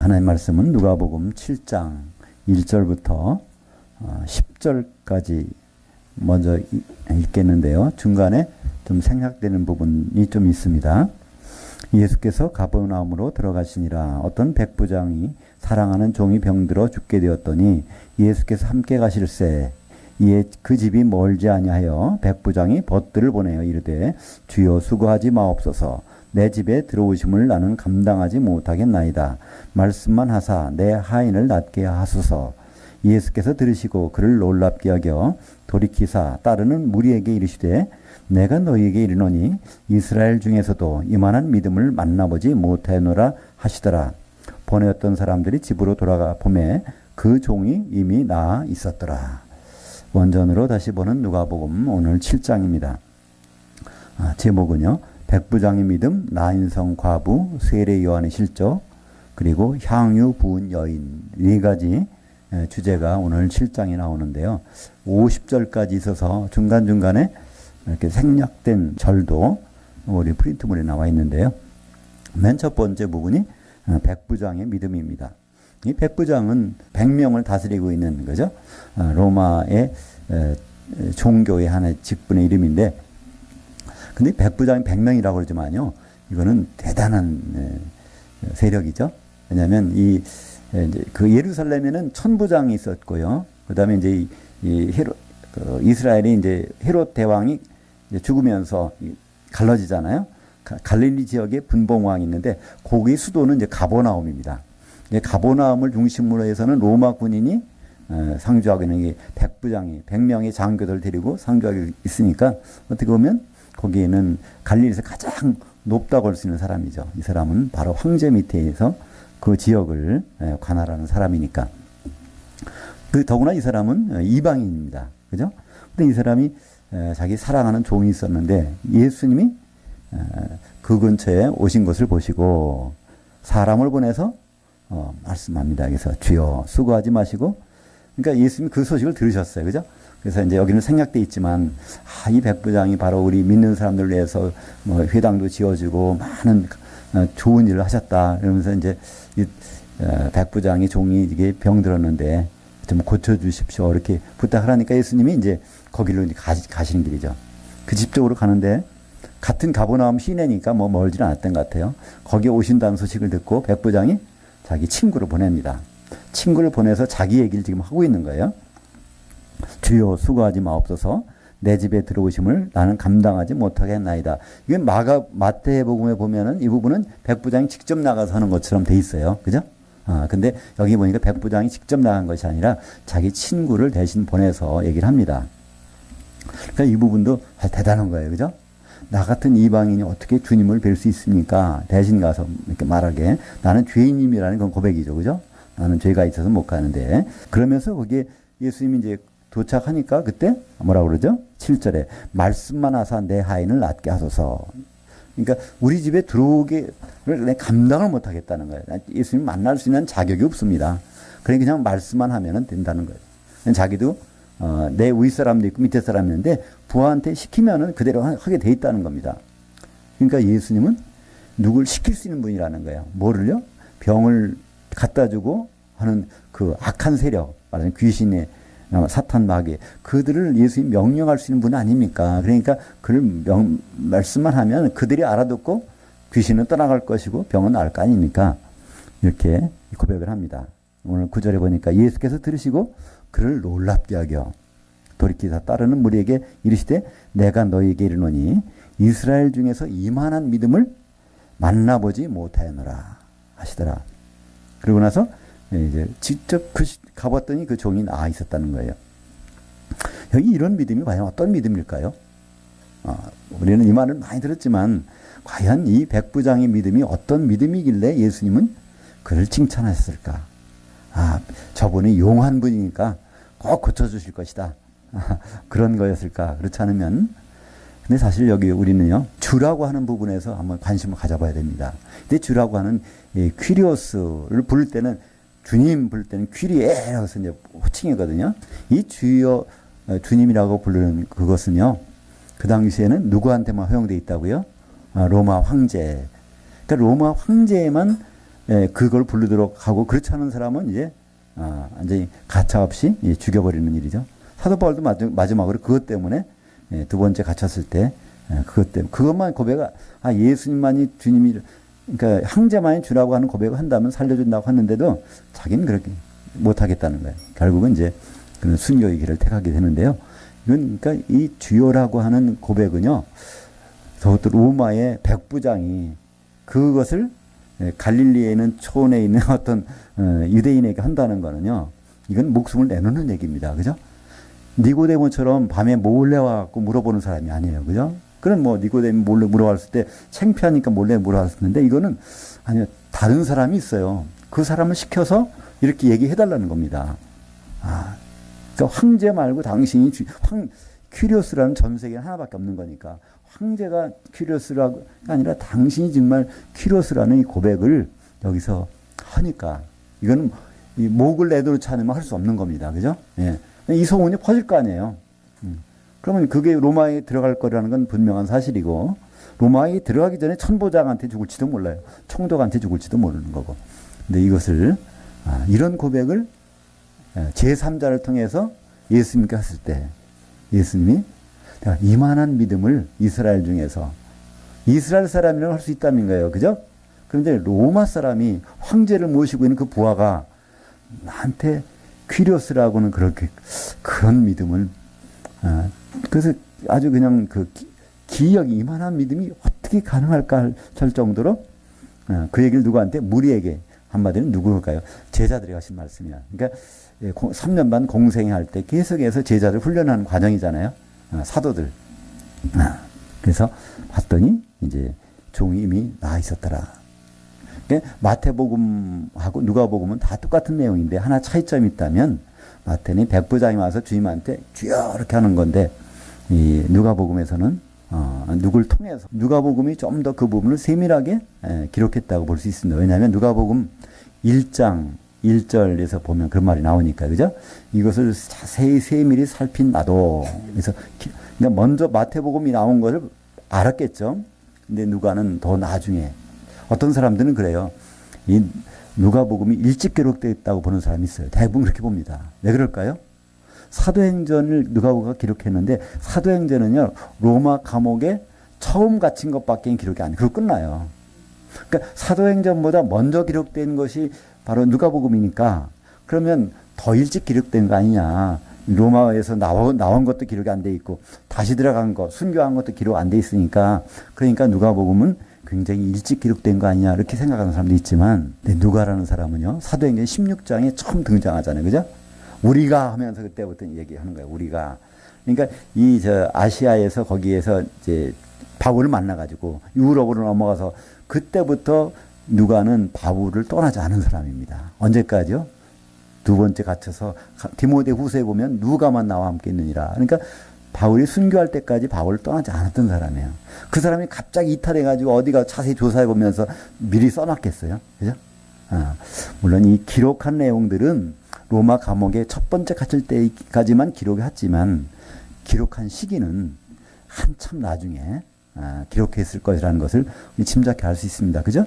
하나님 말씀은 누가복음 7장 1절부터 10절까지 먼저 읽겠는데요. 중간에 좀 생략되는 부분이 좀 있습니다. 예수께서 가버나움으로 들어가시니라. 어떤 백부장이 사랑하는 종이 병들어 죽게 되었더니 예수께서 함께 가실새 이에 그 집이 멀지 아니하여 백부장이 벗들을 보내어 이르되 주여 수고하지 마옵소서. 내 집에 들어오심을 나는 감당하지 못하겠나이다. 말씀만 하사 내 하인을 낫게 하소서. 예수께서 들으시고 그를 놀랍게 여겨 돌이키사 따르는 무리에게 이르시되 내가 너희에게 이르노니 이스라엘 중에서도 이만한 믿음을 만나보지 못하노라 하시더라. 보내었던 사람들이 집으로 돌아가 보매 그 종이 이미 나아 있었더라. 원전으로 다시 보는 누가복음 오늘 7장입니다. 제목은요. 백부장의 믿음, 나인성 과부, 세례 요한의 실족, 그리고 향유 부은 여인, 네 가지 주제가 오늘 7장에 나오는데요. 50절까지 있어서 중간중간에 이렇게 생략된 절도 우리 프린트물에 나와 있는데요. 맨 첫 번째 부분이 백부장의 믿음입니다. 이 백부장은 100명을 다스리고 있는 거죠. 로마의 종교의 하나의 직분의 이름인데, 근데 백부장이 100명이라고 그러지만요, 이거는 대단한 세력이죠. 왜냐하면 그 예루살렘에는 천부장이 있었고요. 그 다음에 이제 이스라엘이 이제 헤롯 대왕이 이제 죽으면서 갈라지잖아요. 갈릴리 지역에 분봉왕이 있는데 거기 수도는 이제 가버나움입니다. 이제 가버나움을 중심으로 해서는 로마 군인이 상주하고 있는 게 백부장이 100명의 장교들 데리고 상주하고 있으니까 어떻게 보면 거기에는 갈릴리에서 가장 높다고 할 수 있는 사람이죠. 이 사람은 바로 황제 밑에서 그 지역을 관할하는 사람이니까. 더구나 이 사람은 이방인입니다. 그죠? 근데 이 사람이 자기 사랑하는 종이 있었는데 예수님이 그 근처에 오신 것을 보시고 사람을 보내서 말씀합니다. 그래서 주여 수고하지 마시고, 그러니까 예수님이 그 소식을 들으셨어요. 그죠? 그래서 이제 여기는 생략돼 있지만, 이 백부장이 바로 우리 믿는 사람들 위해서 뭐 회당도 지어주고 많은 좋은 일을 하셨다. 이러면서 이제 백부장이 종이 이게 병들었는데 좀 고쳐주십시오. 이렇게 부탁하라니까 예수님이 이제 거기로 가시는 길이죠. 그 집 쪽으로 가는데 같은 가버나움 시내니까 뭐 멀지는 않았던 것 같아요. 거기에 오신다는 소식을 듣고 백부장이 자기 친구를 보냅니다. 친구를 보내서 자기 얘기를 지금 하고 있는 거예요. 주여 수고하지 마옵소서. 내 집에 들어오심을 나는 감당하지 못하겠나이다. 이게 마태복음에 보면은 이 부분은 백부장이 직접 나가서 하는 것처럼 돼 있어요. 그죠? 근데 여기 보니까 백부장이 직접 나간 것이 아니라 자기 친구를 대신 보내서 얘기를 합니다. 그러니까 이 부분도 대단한 거예요. 그죠? 나 같은 이방인이 어떻게 주님을 뵐 수 있습니까? 대신 가서 이렇게 말하게. 나는 죄인임이라는 건 고백이죠. 그죠? 나는 죄가 있어서 못 가는데. 그러면서 거기에 예수님이 이제 도착하니까 그때 뭐라고 그러죠? 7절에 말씀만 하사 내 하인을 낫게 하소서. 그러니까 우리 집에 들어오기를 내 감당을 못 하겠다는 거예요. 예수님 만날 수 있는 자격이 없습니다. 그러니 그냥 말씀만 하면 된다는 거예요. 자기도 내 윗사람도 있고 밑에 사람이 있는데 부하한테 시키면은 그대로 하게 돼 있다는 겁니다. 그러니까 예수님은 누굴 시킬 수 있는 분이라는 거예요. 뭐를요? 병을 갖다 주고 하는 그 악한 세력, 말하자면 귀신의 사탄 마귀, 그들을 예수님이 명령할 수 있는 분 아닙니까? 그러니까 그를 말씀만 하면 그들이 알아듣고 귀신은 떠나갈 것이고 병은 나을 거 아닙니까? 이렇게 고백을 합니다. 오늘 9절에 보니까 예수께서 들으시고 그를 놀랍게 여겨 돌이키사 따르는 무리에게 이르시되 내가 너희에게 이르노니 이스라엘 중에서 이만한 믿음을 만나보지 못하였노라 하시더라. 그러고 나서 이제 직접 가봤더니 그 종이 나아 있었다는 거예요. 여기 이런 믿음이 과연 어떤 믿음일까요? 우리는 이 말을 많이 들었지만 과연 이 백부장의 믿음이 어떤 믿음이길래 예수님은 그를 칭찬하셨을까? 저분이 용한 분이니까 꼭 고쳐주실 것이다. 그런 거였을까? 그렇지 않으면. 근데 사실 여기 우리는요, 주라고 하는 부분에서 한번 관심을 가져봐야 됩니다. 근데 주라고 하는 이 퀴리오스를 부를 때는, 주님 부를 때는 퀴리에라고 해서 이제 호칭이거든요. 이 주여, 주님이라고 부르는 그것은요, 그 당시에는 누구한테만 허용되어 있다고요? 로마 황제. 그러니까 로마 황제에만 그걸 부르도록 하고 그렇지 않은 사람은 이제 완전히 가차없이 죽여버리는 일이죠. 사도 바울도 마지막으로 그것 때문에 두 번째 갇혔을 때 그것 때문에 그것만 고백을 예수님만이 주님이 그러니까 형제만이 주라고 하는 고백을 한다면 살려준다고 하는데도 자기는 그렇게 못하겠다는 거예요. 결국은 이제 그런 순교의 길을 택하게 되는데요. 이건 그러니까 이 주요라고 하는 고백은요. 저것도 로마의 백부장이 그것을 갈릴리에 있는 초원에 있는 어떤 유대인에게 한다는 거는요. 이건 목숨을 내놓는 얘기입니다. 그죠? 니고데모처럼 밤에 몰래 와갖고 물어보는 사람이 아니에요. 그죠? 그럼 뭐 니고데모 몰래 물어봤을 때 창피하니까 몰래 물어봤을 텐데 이거는 아니요. 다른 사람이 있어요. 그 사람을 시켜서 이렇게 얘기해달라는 겁니다. 그러니까 황제 말고 당신이 큐리오스라는 전 세계에 하나밖에 없는 거니까 황제가 큐리오스가 아니라 당신이 정말 큐리오스라는 이 고백을 여기서 하니까 이거는 이 목을 내놓지 않으면 할 수 없는 겁니다. 그죠? 예. 이 소문이 퍼질 거 아니에요. 그러면 그게 로마에 들어갈 거라는 건 분명한 사실이고 로마에 들어가기 전에 천보장한테 죽을지도 몰라요. 총독한테 죽을지도 모르는 거고. 근데 이것을 이런 고백을 제3자를 통해서 예수님께 했을 때 예수님이 내가 이만한 믿음을 이스라엘 중에서 이스라엘 사람이라고 할 수 있다는 거예요. 그죠? 그런데 로마 사람이 황제를 모시고 있는 그 부하가 나한테 퀴리오스라고는 그런 믿음을 그래서 아주 그냥 그 기억이 이만한 믿음이 어떻게 가능할까 할 정도로 그 얘기를 누구한테 무리에게 한마디는 누구일까요? 제자들이 하신 말씀이야. 그러니까 3년 반 공생할 때 계속해서 제자를 훈련하는 과정이잖아요. 사도들. 그래서 봤더니 이제 종이 이미 나와 있었더라. 그러니까 마태복음하고 누가복음은 다 똑같은 내용인데 하나 차이점이 있다면 마태는 백부장이 와서 주님한테 주여 이렇게 하는 건데 이 누가복음에서는 누구를 통해서 누가복음이 좀 더 그 부분을 세밀하게 기록했다고 볼 수 있습니다. 왜냐하면 누가복음 1장 1절에서 보면 그런 말이 나오니까 그죠? 이것을 자세히 세밀히 살핀 나도 그래서 그러니까 먼저 마태복음이 나온 것을 알았겠죠. 근데 누가는 더 나중에 어떤 사람들은 그래요. 이 누가복음이 일찍 기록됐다고 보는 사람이 있어요. 대부분 그렇게 봅니다. 왜 그럴까요? 사도행전을 누가복음가 기록했는데 사도행전은요 로마 감옥에 처음 갇힌 것밖에 기록이 안 그러고 끝나요. 그러니까 사도행전보다 먼저 기록된 것이 바로 누가복음이니까 그러면 더 일찍 기록된 거 아니냐. 로마에서 나온 것도 기록이 안 돼 있고 다시 들어간 거 순교한 것도 기록 안 돼 있으니까 그러니까 누가복음은 굉장히 일찍 기록된 거 아니냐 이렇게 생각하는 사람도 있지만 누가라는 사람은요 사도행전 16장에 처음 등장하잖아요. 그죠? 우리가 하면서 그때부터 얘기하는 거예요. 우리가. 그러니까 아시아에서 거기에서 이제 바울을 만나가지고 유럽으로 넘어가서 그때부터 누가는 바울을 떠나지 않은 사람입니다. 언제까지요? 두 번째 갇혀서 디모데 후서에 보면 누가만 나와 함께 있느니라. 그러니까 바울이 순교할 때까지 바울을 떠나지 않았던 사람이에요. 그 사람이 갑자기 이탈해가지고 어디가 자세히 조사해보면서 미리 써놨겠어요? 그죠? 물론 이 기록한 내용들은 로마 감옥에 첫 번째 갇힐 때까지만 기록했지만 기록한 시기는 한참 나중에 기록했을 것이라는 것을 짐작해 알 수 있습니다. 그죠?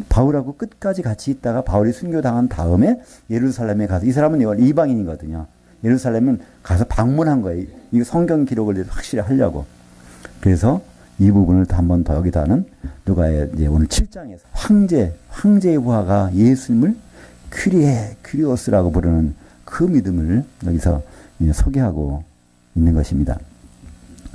바울하고 끝까지 같이 있다가 바울이 순교당한 다음에 예루살렘에 가서 이 사람은 이방인이거든요. 예루살렘은 가서 방문한 거예요. 이 성경 기록을 확실히 하려고. 그래서 이 부분을 한 번 더 여기다는 누가의 이제 오늘 7장에서 황제의 부하가 예수님을 큐리오스라고 부르는 그 믿음을 여기서 소개하고 있는 것입니다.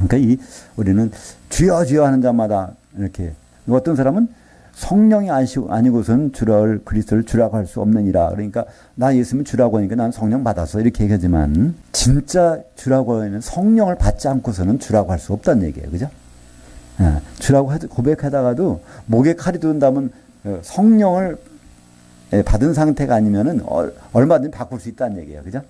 그러니까 우리는 주여 주여 하는 자마다 이렇게 어떤 사람은 성령이 아니고선 그리스도를 주라고 할 수 없느니라. 그러니까 나 예수님 주라고 하니까 난 성령 받았어 이렇게 얘기하지만 진짜 주라고 하면 성령을 받지 않고서는 주라고 할 수 없다는 얘기예요. 그죠? 주라고 고백하다가도 목에 칼이 든다면 성령을 받은 상태가 아니면은 얼마든지 바꿀 수 있다는 얘기예요. 그죠?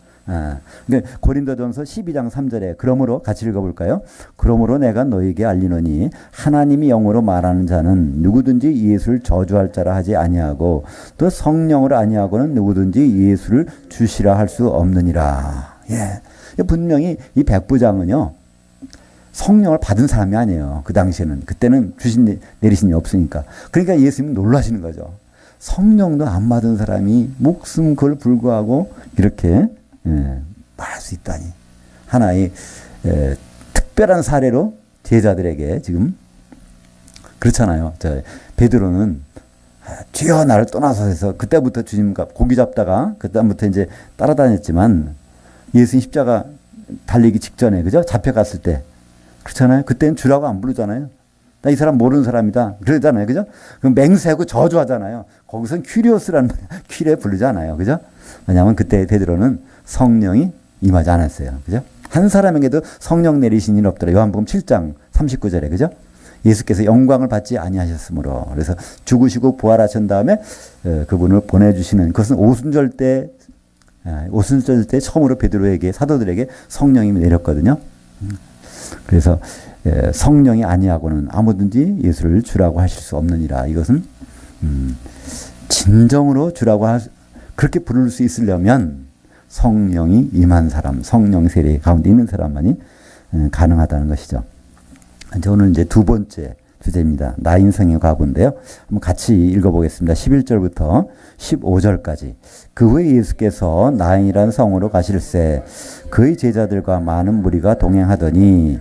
근데 고린도전서 12장 3절에 그러므로 같이 읽어볼까요? 그러므로 내가 너에게 알리노니 하나님이 영으로 말하는 자는 누구든지 예수를 저주할 자라 하지 아니하고 또 성령으로 아니하고는 누구든지 예수를 주시라 할 수 없느니라. 예. 분명히 이 백부장은요 성령을 받은 사람이 아니에요. 그 당시에는 그때는 내리신이 없으니까. 그러니까 예수님은 놀라시는 거죠. 성령도 안 받은 사람이 목숨 걸 불구하고 이렇게 말할 수 있다니. 하나의 특별한 사례로 제자들에게 지금 그렇잖아요. 베드로는 주여 나를 떠나서 해서 그때부터 주님과 고기 잡다가 그다음부터 이제 따라다녔지만 예수님 십자가 달리기 직전에 그죠? 잡혀갔을 때 그렇잖아요. 그때는 주라고 안 부르잖아요. 나 이 사람 모르는 사람이다. 그러잖아요. 그죠? 그럼 맹세하고 저주하잖아요. 거기서는 큐리오스라는 퀴레 부르잖아요. 그죠? 왜냐하면 그때 베드로는 성령이 임하지 않았어요. 그죠? 한 사람에게도 성령 내리신 일 없더라. 요한복음 7장 39절에 그죠? 예수께서 영광을 받지 아니하셨으므로 그래서 죽으시고 부활하신 다음에 그분을 보내주시는 그것은 오순절 때 처음으로 베드로에게 사도들에게 성령이 내렸거든요. 그래서 성령이 아니하고는 아무든지 예수를 주라고 하실 수 없느니라. 이것은 진정으로 주라고 그렇게 부를 수 있으려면 성령이 임한 사람, 성령 세례 가운데 있는 사람만이 가능하다는 것이죠. 오늘 이제 두 번째 주제입니다. 나인성의 과부인데요. 한번 같이 읽어보겠습니다. 11절부터 15절까지. 그 후에 예수께서 나인이란 성으로 가실새 그의 제자들과 많은 무리가 동행하더니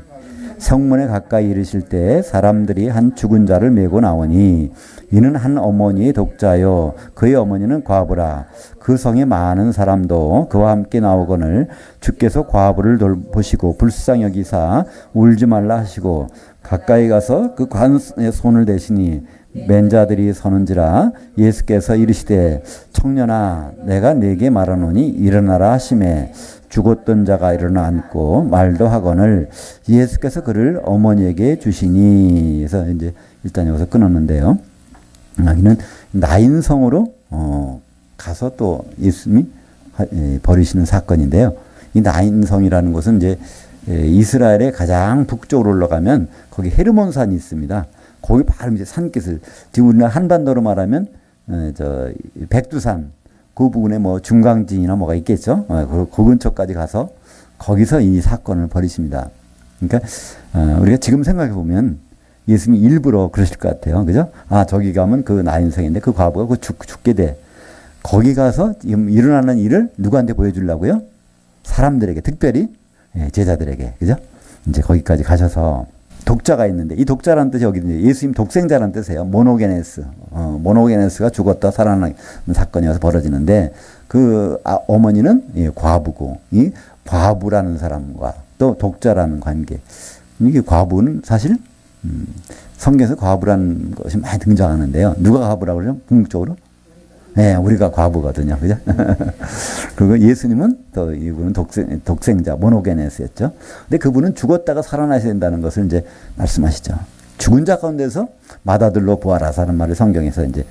성문에 가까이 이르실 때 사람들이 한 죽은 자를 메고 나오니 이는 한 어머니의 독자요 그의 어머니는 과부라. 그 성에 많은 사람도 그와 함께 나오거늘 주께서 과부를 돌보시고 불쌍히 여기사 울지 말라 하시고 가까이 가서 그 관에 손을 대시니 맨 자들이 서는지라. 예수께서 이르시되 청년아 내가 네게 말하노니 일어나라 하시매 죽었던 자가 일어나 앉고 말도 하거늘 예수께서 그를 어머니에게 주시니. 그래서 이제 일단 여기서 끊었는데요. 여기는 나인성으로 가서 또 예수님이 벌이시는 사건인데요. 이 나인성이라는 곳은 이제 이스라엘의 가장 북쪽으로 올라가면 거기 헤르몬산이 있습니다. 거기 바로 이제 산깃을 지금 우리나라 한반도로 말하면 백두산 그 부분에 뭐 중강진이나 뭐가 있겠죠. 그 근처까지 가서 거기서 이 사건을 벌이십니다. 그러니까 우리가 지금 생각해 보면 예수님이 일부러 그러실 것 같아요. 그죠? 아 저기 가면 그 나인성인데 그 과부가 그 죽게 돼. 거기 가서 지금 일어나는 일을 누구한테 보여주려고요? 사람들에게 특별히 제자들에게 그죠? 이제 거기까지 가셔서 독자가 있는데 이 독자라는 뜻이 여기 예수님 독생자라는 뜻이에요. 모노게네스. 모노게네스가 죽었다 살아나는 사건이어서 벌어지는데 그 어머니는 과부고 이 과부라는 사람과 또 독자라는 관계. 이게 과부는 사실 성경에서 과부라는 것이 많이 등장하는데요. 누가 과부라고 그러죠? 궁극적으로? 네, 우리가 과부거든요. 그죠? 그리고 예수님은 또 이분은 독생자, 모노게네스였죠. 근데 그분은 죽었다가 살아나셔야 된다는 것을 이제 말씀하시죠. 죽은 자 가운데서 마다들로 부활하사는 말을 성경에서 이제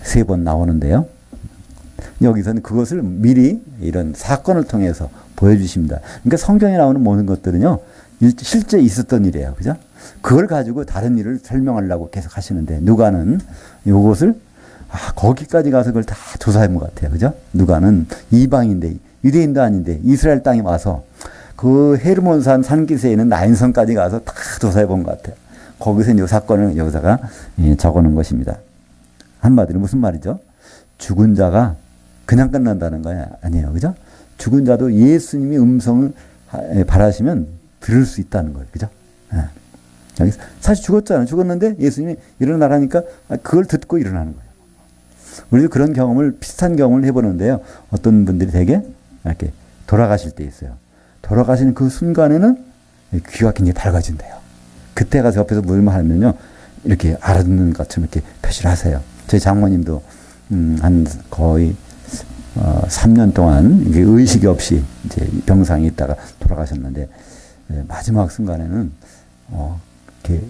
3번 나오는데요. 여기서는 그것을 미리 이런 사건을 통해서 보여주십니다. 그러니까 성경에 나오는 모든 것들은요, 실제 있었던 일이에요. 그죠? 그걸 가지고 다른 일을 설명하려고 계속 하시는데, 누가는 이것을 거기까지 가서 그걸 다 조사해 본 것 같아요. 그죠? 누가는 이방인데, 유대인도 아닌데, 이스라엘 땅에 와서 그 헤르몬산 산기세에 있는 나인성까지 가서 다 조사해 본 것 같아요. 거기서 이 사건을 여기다가 적어 놓은 것입니다. 한마디로 무슨 말이죠? 죽은 자가 그냥 끝난다는 거야. 아니에요. 그죠? 죽은 자도 예수님이 음성을 바라시면 들을 수 있다는 거예요. 그죠? 사실 죽었잖아요. 죽었는데 예수님이 일어나라니까 그걸 듣고 일어나는 거예요. 우리도 그런 경험을, 비슷한 경험을 해보는데요. 어떤 분들이 되게 이렇게 돌아가실 때 있어요. 돌아가시는 그 순간에는 귀가 굉장히 밝아진대요. 그때 가서 옆에서 물만 하면요. 이렇게 알아듣는 것처럼 이렇게 표시를 하세요. 저희 장모님도 한 거의 3년 동안 이게 의식이 없이 이제 병상에 있다가 돌아가셨는데 마지막 순간에는 이렇게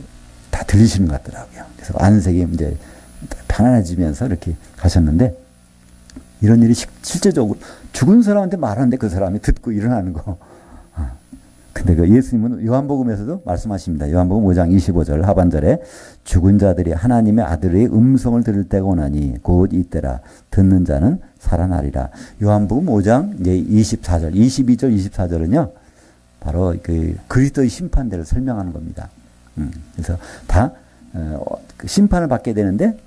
다 들리시는 것 같더라고요. 그래서 안색이 이제 편안해지면서 이렇게 가셨는데 이런 일이 실제적으로 죽은 사람한테 말하는데 그 사람이 듣고 일어나는 거. 근데 그 예수님은 요한복음에서도 말씀하십니다. 요한복음 5장 25절 하반절에 죽은 자들이 하나님의 아들의 음성을 들을 때가 오나니 곧 이때라 듣는 자는 살아나리라. 요한복음 5장 24절, 22절, 24절은요. 바로 그 그리스도의 심판대를 설명하는 겁니다. 그래서 다 그 심판을 받게 되는데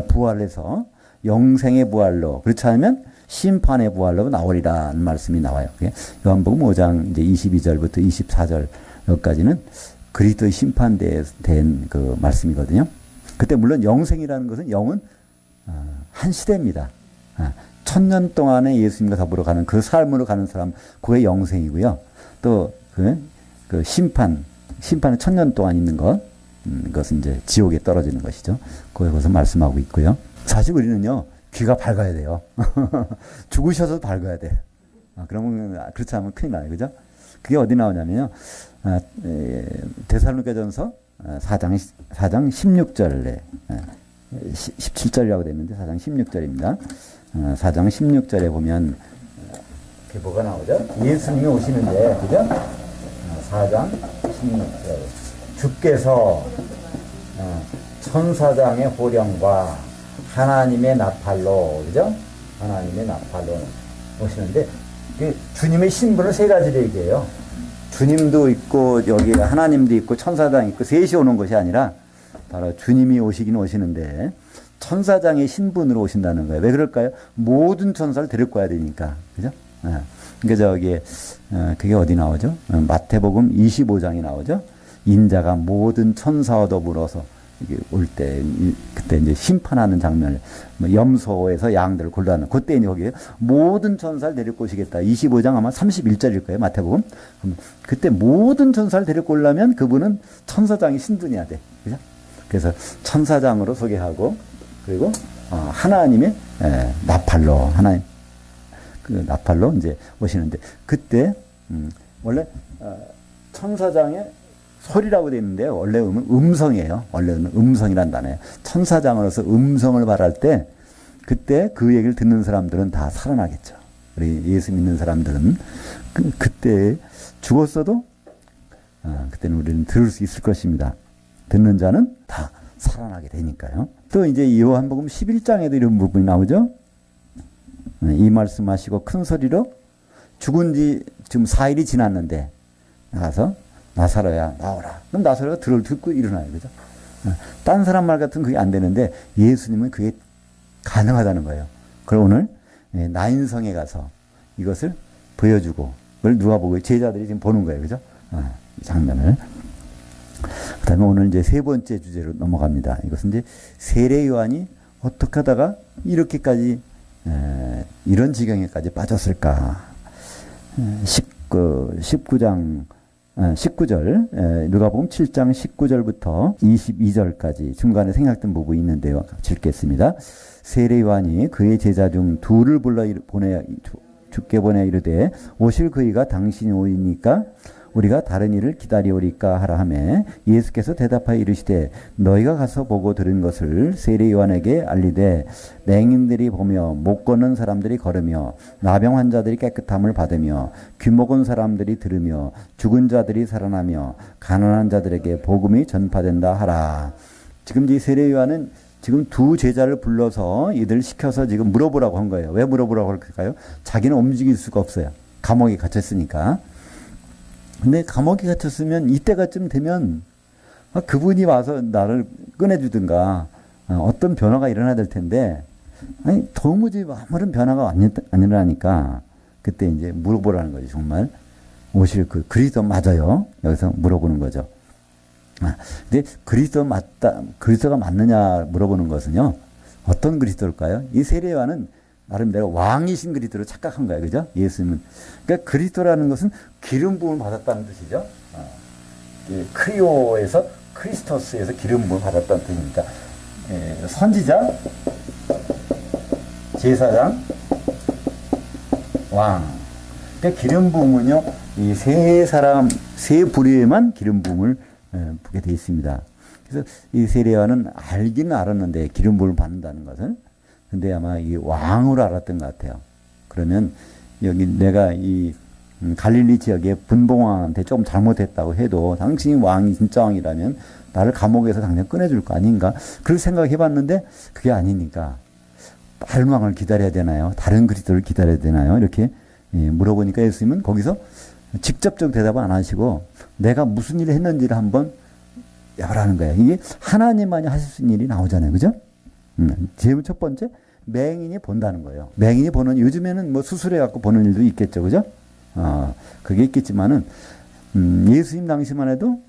부활해서 영생의 부활로, 그렇지 않으면 심판의 부활로 나오리라는 말씀이 나와요. 요한복음 5장 이제 22절부터 24절까지는 그리스도의 심판대에 된 그 말씀이거든요. 그때 물론 영생이라는 것은 영은 한 시대입니다. 1000년 동안에 예수님과 더불어 가는 그 삶으로 가는 사람, 그게 영생이고요. 또 그 심판은 1000년 동안 있는 것, 그것은 이제 지옥에 떨어지는 것이죠. 그것을 말씀하고 있고요. 사실 우리는요, 귀가 밝아야 돼요. 죽으셔도 밝아야 돼. 그러면, 그렇지 않으면 큰일 나요. 그죠? 그게 어디 나오냐면요. 데살로니가전서 4장 16절에 17절이라고 되어 있는데 4장 16절입니다. 4장 16절에 보면 이렇게 뭐가 나오죠? 예수님이 오시는데, 그죠? 4장 16절. 주께서 천사장의 호령과 하나님의 나팔로, 그죠? 하나님의 나팔로 오시는데, 주님의 신분을 세 가지로 얘기해요. 주님도 있고, 여기 하나님도 있고, 천사장 있고, 셋이 오는 것이 아니라, 바로 주님이 오시긴 오시는데, 천사장의 신분으로 오신다는 거예요. 왜 그럴까요? 모든 천사를 데리고 와야 되니까. 그죠? 그러니까 그게 어디 나오죠? 마태복음 25장이 나오죠? 인자가 모든 천사와 더불어서 올 때, 그때 이제 심판하는 장면을, 염소에서 양들을 골라는, 그때 이제 거기에 모든 천사를 데리고 오시겠다. 25장 아마 31절일 거예요, 마태복음. 그때 모든 천사를 데리고 오려면 그분은 천사장이 신분이어야 돼. 그죠? 그래서 천사장으로 소개하고, 그리고, 하나님의, 나팔로, 하나님, 그 나팔로 이제 오시는데, 그때, 원래, 천사장의 소리라고 되어 있는데, 원래 음성이에요. 원래는 음성이란 단어예요. 천사장으로서 음성을 말할 때, 그때 그 얘기를 듣는 사람들은 다 살아나겠죠. 우리 예수 믿는 사람들은, 그때 죽었어도, 그때는 우리는 들을 수 있을 것입니다. 듣는 자는 다 살아나게 되니까요. 또 이제 요한복음 11장에도 이런 부분이 나오죠. 이 말씀하시고 큰 소리로 죽은 지 지금 4일이 지났는데 나가서 나사로야 나오라. 그럼 나사로가 듣고 일어나요. 그죠? 딴 사람 말 같은 그게 안 되는데 예수님은 그게 가능하다는 거예요. 그럼 오늘 나인성에 가서 이것을 보여주고 그걸 누가 보고 제자들이 지금 보는 거예요. 그죠? 이 장면을. 그 다음에 오늘 이제 세 번째 주제로 넘어갑니다. 이것은 이제 세례 요한이 어떻게 하다가 이렇게까지, 이런 지경에까지 빠졌을까. 19장, 19절, 누가복음 7장 19절부터 22절까지 중간에 생략된 부분이 있는데요. 읽겠습니다. 세례 요한이 그의 제자 중 둘을 주께 보내 이르되 오실 그이가 당신이 오이니까 우리가 다른 일을 기다리오리까 하라 하매 예수께서 대답하여 이르시되 너희가 가서 보고 들은 것을 세례 요한에게 알리되 맹인들이 보며 못 걷는 사람들이 걸으며 나병 환자들이 깨끗함을 받으며 귀 먹은 사람들이 들으며 죽은 자들이 살아나며 가난한 자들에게 복음이 전파된다 하라. 지금 이 세례 요한은 지금 두 제자를 불러서 이들 시켜서 지금 물어보라고 한 거예요. 왜 물어보라고 할까요? 자기는 움직일 수가 없어요. 감옥에 갇혔으니까. 근데 감옥에 갇혔으면 이때가쯤 되면 그분이 와서 나를 꺼내주든가 어떤 변화가 일어나야 될 텐데 아니 도무지 아무런 변화가 안 일어나니까 그때 이제 물어보라는 거죠. 정말 오실 그 그리스도 맞아요? 여기서 물어보는 거죠. 근데 그리스도가 맞느냐 물어보는 것은요. 어떤 그리스도일까요? 이 세례 요한은 나름대로 왕이신 그리스도를 착각한 거예요. 그죠? 예수님은. 그러니까 그리스도라는 것은 기름 부음을 받았다는 뜻이죠. 크리오에서 크리스토스에서 기름 부음을 받았다는 뜻이니까 선지자, 제사장, 왕. 그러니까 기름 부음은요. 이 세 부류에만 기름 부음을 부게 되어 있습니다. 그래서 이 세례 요한은 알기는 알았는데 기름 부음을 받는다는 것은 근데 아마 이 왕으로 알았던 것 같아요. 그러면 여기 내가 이 갈릴리 지역의 분봉왕한테 조금 잘못했다고 해도 당신이 왕이 진짜 왕이라면 나를 감옥에서 당장 꺼내줄 거 아닌가? 그렇게 생각해 봤는데 그게 아니니까 다른 왕을 기다려야 되나요? 다른 그리스도를 기다려야 되나요? 이렇게 물어보니까 예수님은 거기서 직접적 대답은 안 하시고 내가 무슨 일을 했는지를 한번 말하는 거예요. 이게 하나님만이 하실 수 있는 일이 나오잖아요. 그죠? 제일 첫 번째, 맹인이 본다는 거예요. 맹인이 보는, 요즘에는 뭐 수술해갖고 보는 일도 있겠죠. 그죠? 그게 있겠지만은, 예수님 당시만 해도,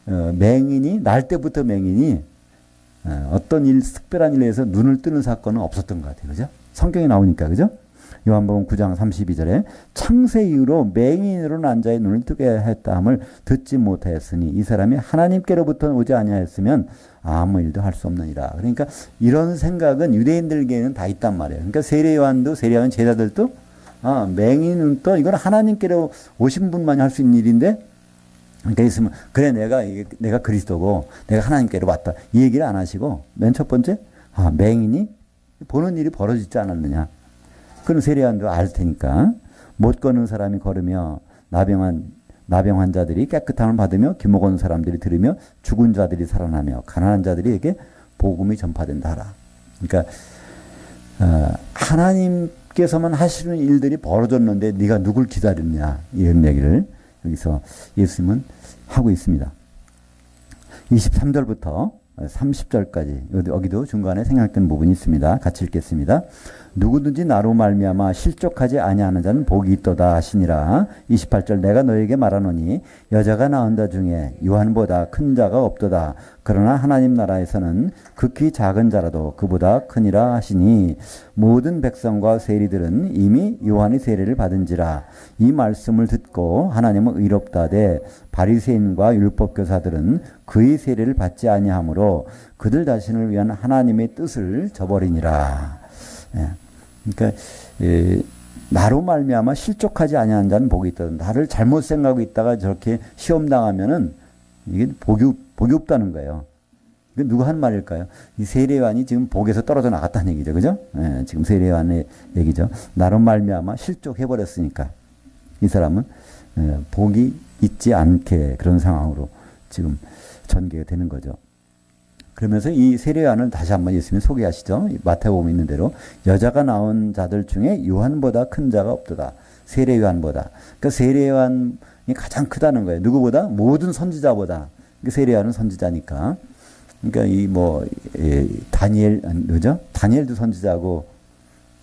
맹인이, 날 때부터 맹인이, 어떤 일, 특별한 일에 해서 눈을 뜨는 사건은 없었던 것 같아요. 그죠? 성경에 나오니까, 그죠? 요한복음 9장 32절에 창세 이후로 맹인으로 난 자의 눈을 뜨게 했다함을 듣지 못하였으니 이 사람이 하나님께로부터 오지 아니하였으면 아무 일도 할 수 없느니라. 그러니까 이런 생각은 유대인들에게는 다 있단 말이에요. 그러니까 세례요한 제자들도 맹인은 또 이건 하나님께로 오신 분만이 할 수 있는 일인데, 그러니까 있으면 그래 내가 그리스도고 내가 하나님께로 왔다 이 얘기를 안 하시고 맨 첫 번째 맹인이 보는 일이 벌어지지 않았느냐. 그건 세례요한도 알 테니까. 못 걷는 사람이 걸으며 나병 환자들이 깨끗함을 받으며 귀 먹은 사람들이 들으며 죽은 자들이 살아나며 가난한 자들에게 복음이 전파된다 하라. 그러니까 하나님께서만 하시는 일들이 벌어졌는데 네가 누굴 기다렸냐 이런 얘기를 여기서 예수님은 하고 있습니다. 23절부터 30절까지 여기도 중간에 생략된 부분이 있습니다. 같이 읽겠습니다. 누구든지 나로 말미암아 실족하지 아니하는 자는 복이 있도다 하시니라. 28절 내가 너에게 말하노니 여자가 낳은 자 중에 요한보다 큰 자가 없도다. 그러나 하나님 나라에서는 극히 작은 자라도 그보다 크니라 하시니 모든 백성과 세리들은 이미 요한의 세례를 받은지라. 이 말씀을 듣고 하나님은 의롭다되 바리새인과 율법교사들은 그의 세례를 받지 아니하므로 그들 자신을 위한 하나님의 뜻을 저버리니라. 그러니까 나로 말미암아 실족하지 아니하는 자는 복이 있다. 나를 잘못 생각하고 있다가 저렇게 시험 당하면은 이게 복이 없다는 거예요. 이게 누가 한 말일까요? 이 세례요한이 지금 복에서 떨어져 나갔다는 얘기죠, 그죠? 지금 세례요한의 얘기죠. 나로 말미암아 실족해 버렸으니까 이 사람은 복이 있지 않게 그런 상황으로 지금 전개가 되는 거죠. 그러면서 이 세례요한을 다시 한번 예수님이 소개하시죠. 마태복음에 있는 대로 여자가 낳은 자들 중에 요한보다 큰 자가 없도다. 세례요한보다. 그러니까 세례요한이 가장 크다는 거예요. 누구보다? 모든 선지자보다. 세례요한은 선지자니까. 그러니까 다니엘, 그죠? 다니엘도 선지자고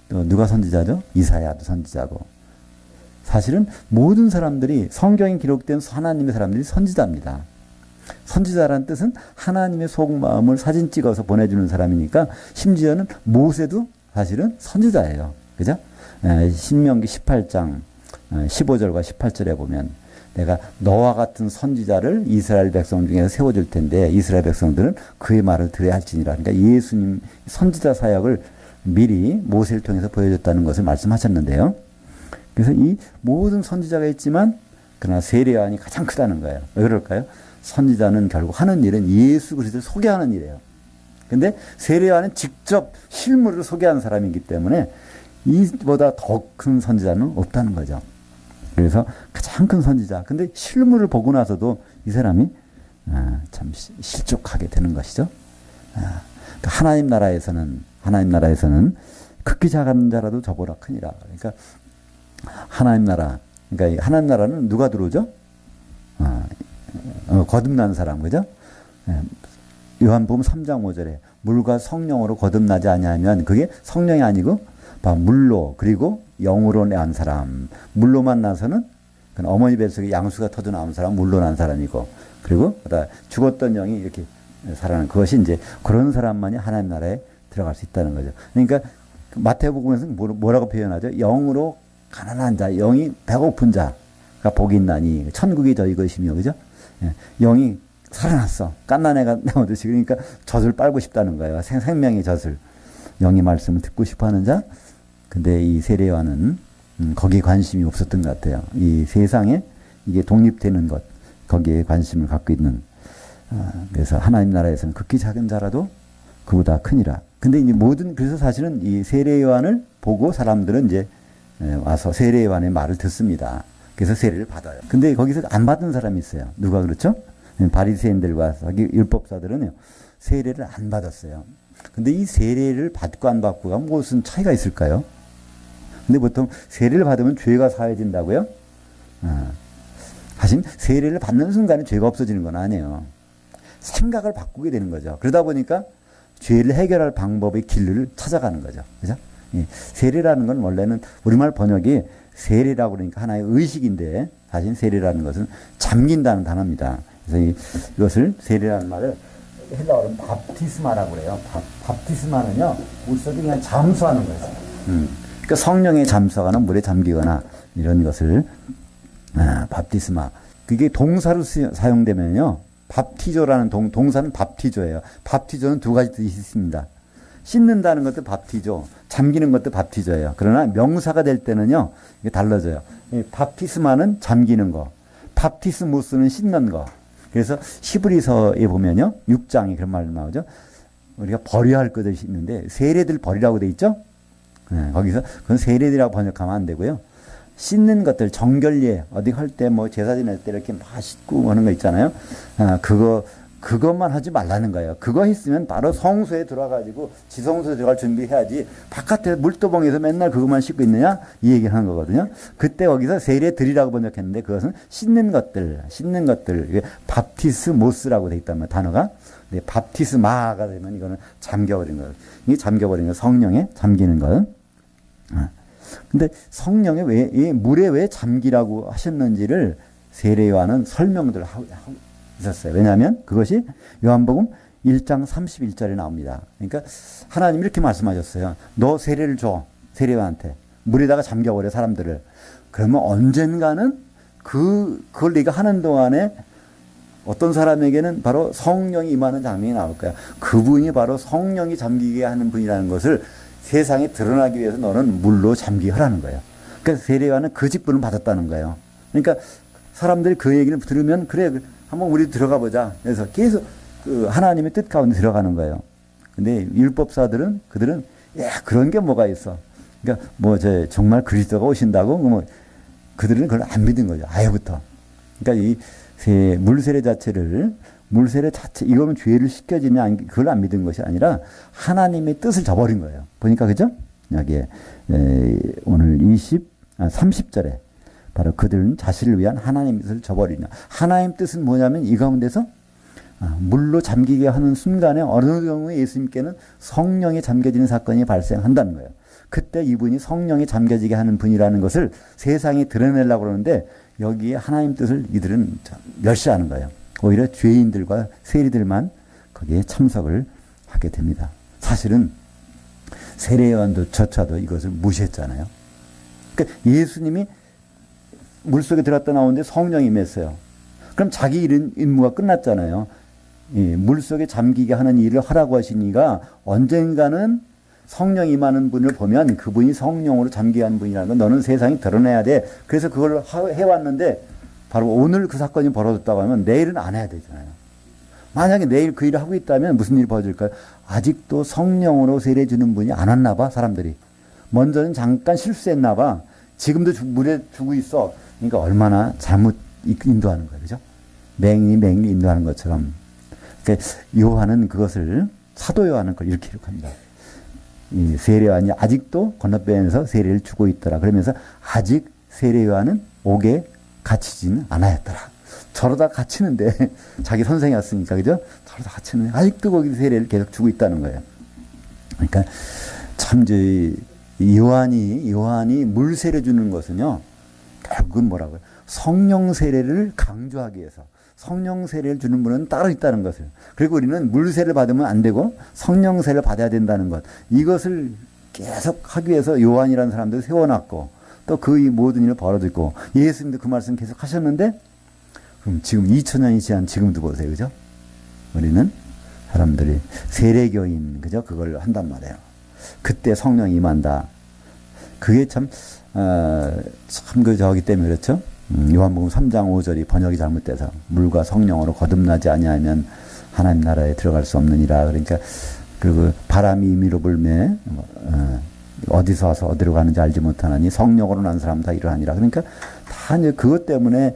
또 누가 선지자죠? 이사야도 선지자고. 사실은 모든 사람들이 성경에 기록된 하나님의 사람들이 선지자입니다. 선지자라는 뜻은 하나님의 속마음을 사진 찍어서 보내주는 사람이니까 심지어는 모세도 사실은 선지자예요. 그죠? 신명기 18장 15절과 18절에 보면 내가 너와 같은 선지자를 이스라엘 백성 중에서 세워줄 텐데 이스라엘 백성들은 그의 말을 들어야 할지니라. 그러니까 예수님 선지자 사역을 미리 모세를 통해서 보여줬다는 것을 말씀하셨는데요. 그래서 이 모든 선지자가 있지만 그러나 세례요한이 가장 크다는 거예요. 왜 그럴까요? 선지자는 결국 하는 일은 예수 그리스도를 소개하는 일이에요. 근데 세례요한은 직접 실물을 소개한 사람이기 때문에 이보다 더 큰 선지자는 없다는 거죠. 그래서 가장 큰 선지자. 근데 실물을 보고 나서도 이 사람이 참 실족하게 되는 것이죠. 하나님 나라에서는 극히 작은 자라도 저보다 크니라. 그러니까 하나님 나라는 누가 들어오죠? 거듭난 사람, 그죠? 요한복음 3장 5절에 물과 성령으로 거듭나지 아니하면 그게 성령이 아니고 물로 그리고 영으로 난 사람. 물로만 나서는 어머니 뱃속에 양수가 터져 나온 사람 물로 난 사람이고 그리고 죽었던 영이 이렇게 살아나는 그것이 이제 그런 사람만이 하나님 나라에 들어갈 수 있다는 거죠. 그러니까 마태복음에서는 뭐라고 표현하죠? 영으로 가난한 자, 영이 배고픈 자가 복이 있나니 천국이 저희 것이며, 그죠? 영이 살아났어. 갓난 애가 나오듯이. 그러니까 젖을 빨고 싶다는 거예요. 생명의 젖을. 영의 말씀을 듣고 싶어 하는 자. 근데 이 세례요한은 거기에 관심이 없었던 것 같아요. 이 세상에 이게 독립되는 것, 거기에 관심을 갖고 있는. 그래서 하나님 나라에서는 극히 작은 자라도 그보다 크니라. 근데 이제 그래서 사실은 이 세례요한을 보고 사람들은 이제 와서 세례요한의 말을 듣습니다. 그래서 세례를 받아요. 근데 거기서 안 받은 사람이 있어요. 누가 그렇죠? 바리새인들과 율법사들은요, 세례를 안 받았어요. 근데 이 세례를 받고 안 받고가 무슨 차이가 있을까요? 근데 보통 세례를 받으면 죄가 사해진다고요? 하지만 세례를 받는 순간에 죄가 없어지는 건 아니에요. 생각을 바꾸게 되는 거죠. 그러다 보니까 죄를 해결할 방법의 길을 찾아가는 거죠. 그죠? 예. 세례라는 건 원래는 우리말 번역이 세례라고 그러니까 하나의 의식인데 사실 세례라는 것은 잠긴다는 단어입니다. 그래서 이것을 세례라는 말을 헬라어로는 밥티스마라고 그래요. 밥티스마는요, 물속에 그냥 잠수하는 거예요. 그러니까 성령에 잠수하거나 물에 잠기거나 이런 것을 밥티스마. 그게 동사로 사용되면요, 밥티조라는 동사는 밥티조예요. 밥티조는 두 가지 뜻이 있습니다. 씻는다는 것도 밥티조, 잠기는 것도 밥티조예요. 그러나 명사가 될 때는요, 이게 달라져요. 밥티스마는 잠기는 거, 밥티스무스는 씻는 거. 그래서 히브리서에 보면요, 6장에 그런 말 나오죠. 우리가 버려야 할 것들이 있는데 세례들 버리라고 돼 있죠. 네, 거기서 그건 세례들이라고 번역하면 안 되고요. 씻는 것들, 정결례 어디 할 때 뭐 제사 지낼 때 이렇게 막 씻고 하는 거 있잖아요. 그것만 하지 말라는 거예요. 그거 했으면 바로 성소에 들어가지고 지성소에 들어갈 준비해야지 바깥에 물도봉에서 맨날 그것만 씻고 있느냐 이 얘기를 하는 거거든요. 그때 거기서 세례들이라고 번역했는데 그것은 씻는 것들 이게 밥티스모스라고 돼 있단 말이에요. 단어가. 네, 밥티스마가 되면 이거는 잠겨버린 거예요. 이게 잠겨버린 거, 성령에 잠기는 거. 근데 성령에 이 물에 왜 잠기라고 하셨는지를 세례요한은 설명들을 하고 있었어요. 왜냐하면 그것이 요한복음 1장 31절에 나옵니다. 그러니까 하나님이 이렇게 말씀하셨어요. 너 세례를 줘. 세례요한한테. 물에다가 잠겨버려 사람들을. 그러면 언젠가는 그걸 네가 하는 동안에 어떤 사람에게는 바로 성령이 임하는 장면이 나올 거야. 그분이 바로 성령이 잠기게 하는 분이라는 것을 세상에 드러나기 위해서 너는 물로 잠기게 하라는 거예요. 그러니까 세례요한은 그 직분을 받았다는 거예요. 그러니까 사람들이 그 얘기를 들으면 그래 한번 우리 들어가 보자. 그래서 계속 그 하나님의 뜻 가운데 들어가는 거예요. 근데 율법사들은 그들은 그런 게 뭐가 있어. 그러니까 정말 그리스도가 오신다고 뭐 그들은 그걸 안 믿은 거죠. 아예부터. 그러니까 이 물세례 자체 이거는 죄를 씻겨지냐 그걸 안 믿은 것이 아니라 하나님의 뜻을 저버린 거예요. 보니까 그죠? 여기에 오늘 30절에 바로 그들은 자신을 위한 하나님의 뜻을 저버리냐. 하나님 뜻은 뭐냐면 이 가운데서 물로 잠기게 하는 순간에 어느 경우에 예수님께는 성령이 잠겨지는 사건이 발생한다는 거예요. 그때 이분이 성령이 잠겨지게 하는 분이라는 것을 세상에 드러내려고 그러는데 여기에 하나님 뜻을 이들은 멸시하는 거예요. 오히려 죄인들과 세리들만 거기에 참석을 하게 됩니다. 사실은 세례요한도 저차도 이것을 무시했잖아요. 그러니까 예수님이 물속에 들어갔다 나오는데 성령이 임했어요. 그럼 자기 임무가 끝났잖아요. 물속에 잠기게 하는 일을 하라고 하시니까 언젠가는 성령이 임하는 분을 보면 그분이 성령으로 잠기게 하는 분이라는 건 너는 세상에 드러내야 돼. 그래서 그걸 해왔는데 바로 오늘 그 사건이 벌어졌다고 하면 내일은 안 해야 되잖아요. 만약에 내일 그 일을 하고 있다면 무슨 일이 벌어질까요? 아직도 성령으로 세례 주는 분이 안 왔나 봐, 사람들이. 먼저는 잠깐 실수했나 봐. 지금도 물에 주고 있어. 그러니까 얼마나 잘못 인도하는 거예요. 그죠? 맹리 인도하는 것처럼. 그러니까 요한은 그것을, 사도 요한은 그걸 이렇게 기록합니다. 이 세례요한이 아직도 건너편에서 세례를 주고 있더라. 그러면서 아직 세례요한은 옥에 갇히지는 않았더라. 저러다 갇히는데 자기 선생이었으니까 그죠? 저러다 갇히는데 아직도 거기서 세례를 계속 주고 있다는 거예요. 그러니까 참 요한이 물 세례 주는 것은요. 결국은 뭐라고요? 성령 세례를 강조하기 위해서 성령 세례를 주는 분은 따로 있다는 것을. 그리고 우리는 물 세례를 받으면 안 되고 성령 세례를 받아야 된다는 것. 이것을 계속 하기 위해서 요한이라는 사람들을 세워놨고 또 그 모든 일을 벌어졌고 예수님도 그 말씀 계속 하셨는데 그럼 지금 2000년이 지난 지금도 보세요. 그죠? 우리는 사람들이 세례교인 그죠? 그걸 한단 말이에요. 그때 성령이 임한다. 그게 참 저기 때문에 그렇죠? 요한복음 3장 5절이 번역이 잘못돼서 물과 성령으로 거듭나지 아니하면 하나님 나라에 들어갈 수 없느니라. 그러니까 그리고 바람이 임의로 불매 어디서 와서 어디로 가는지 알지 못하나니 성령으로 난 사람 다 이러하니라. 그러니까 다 이제 그것 때문에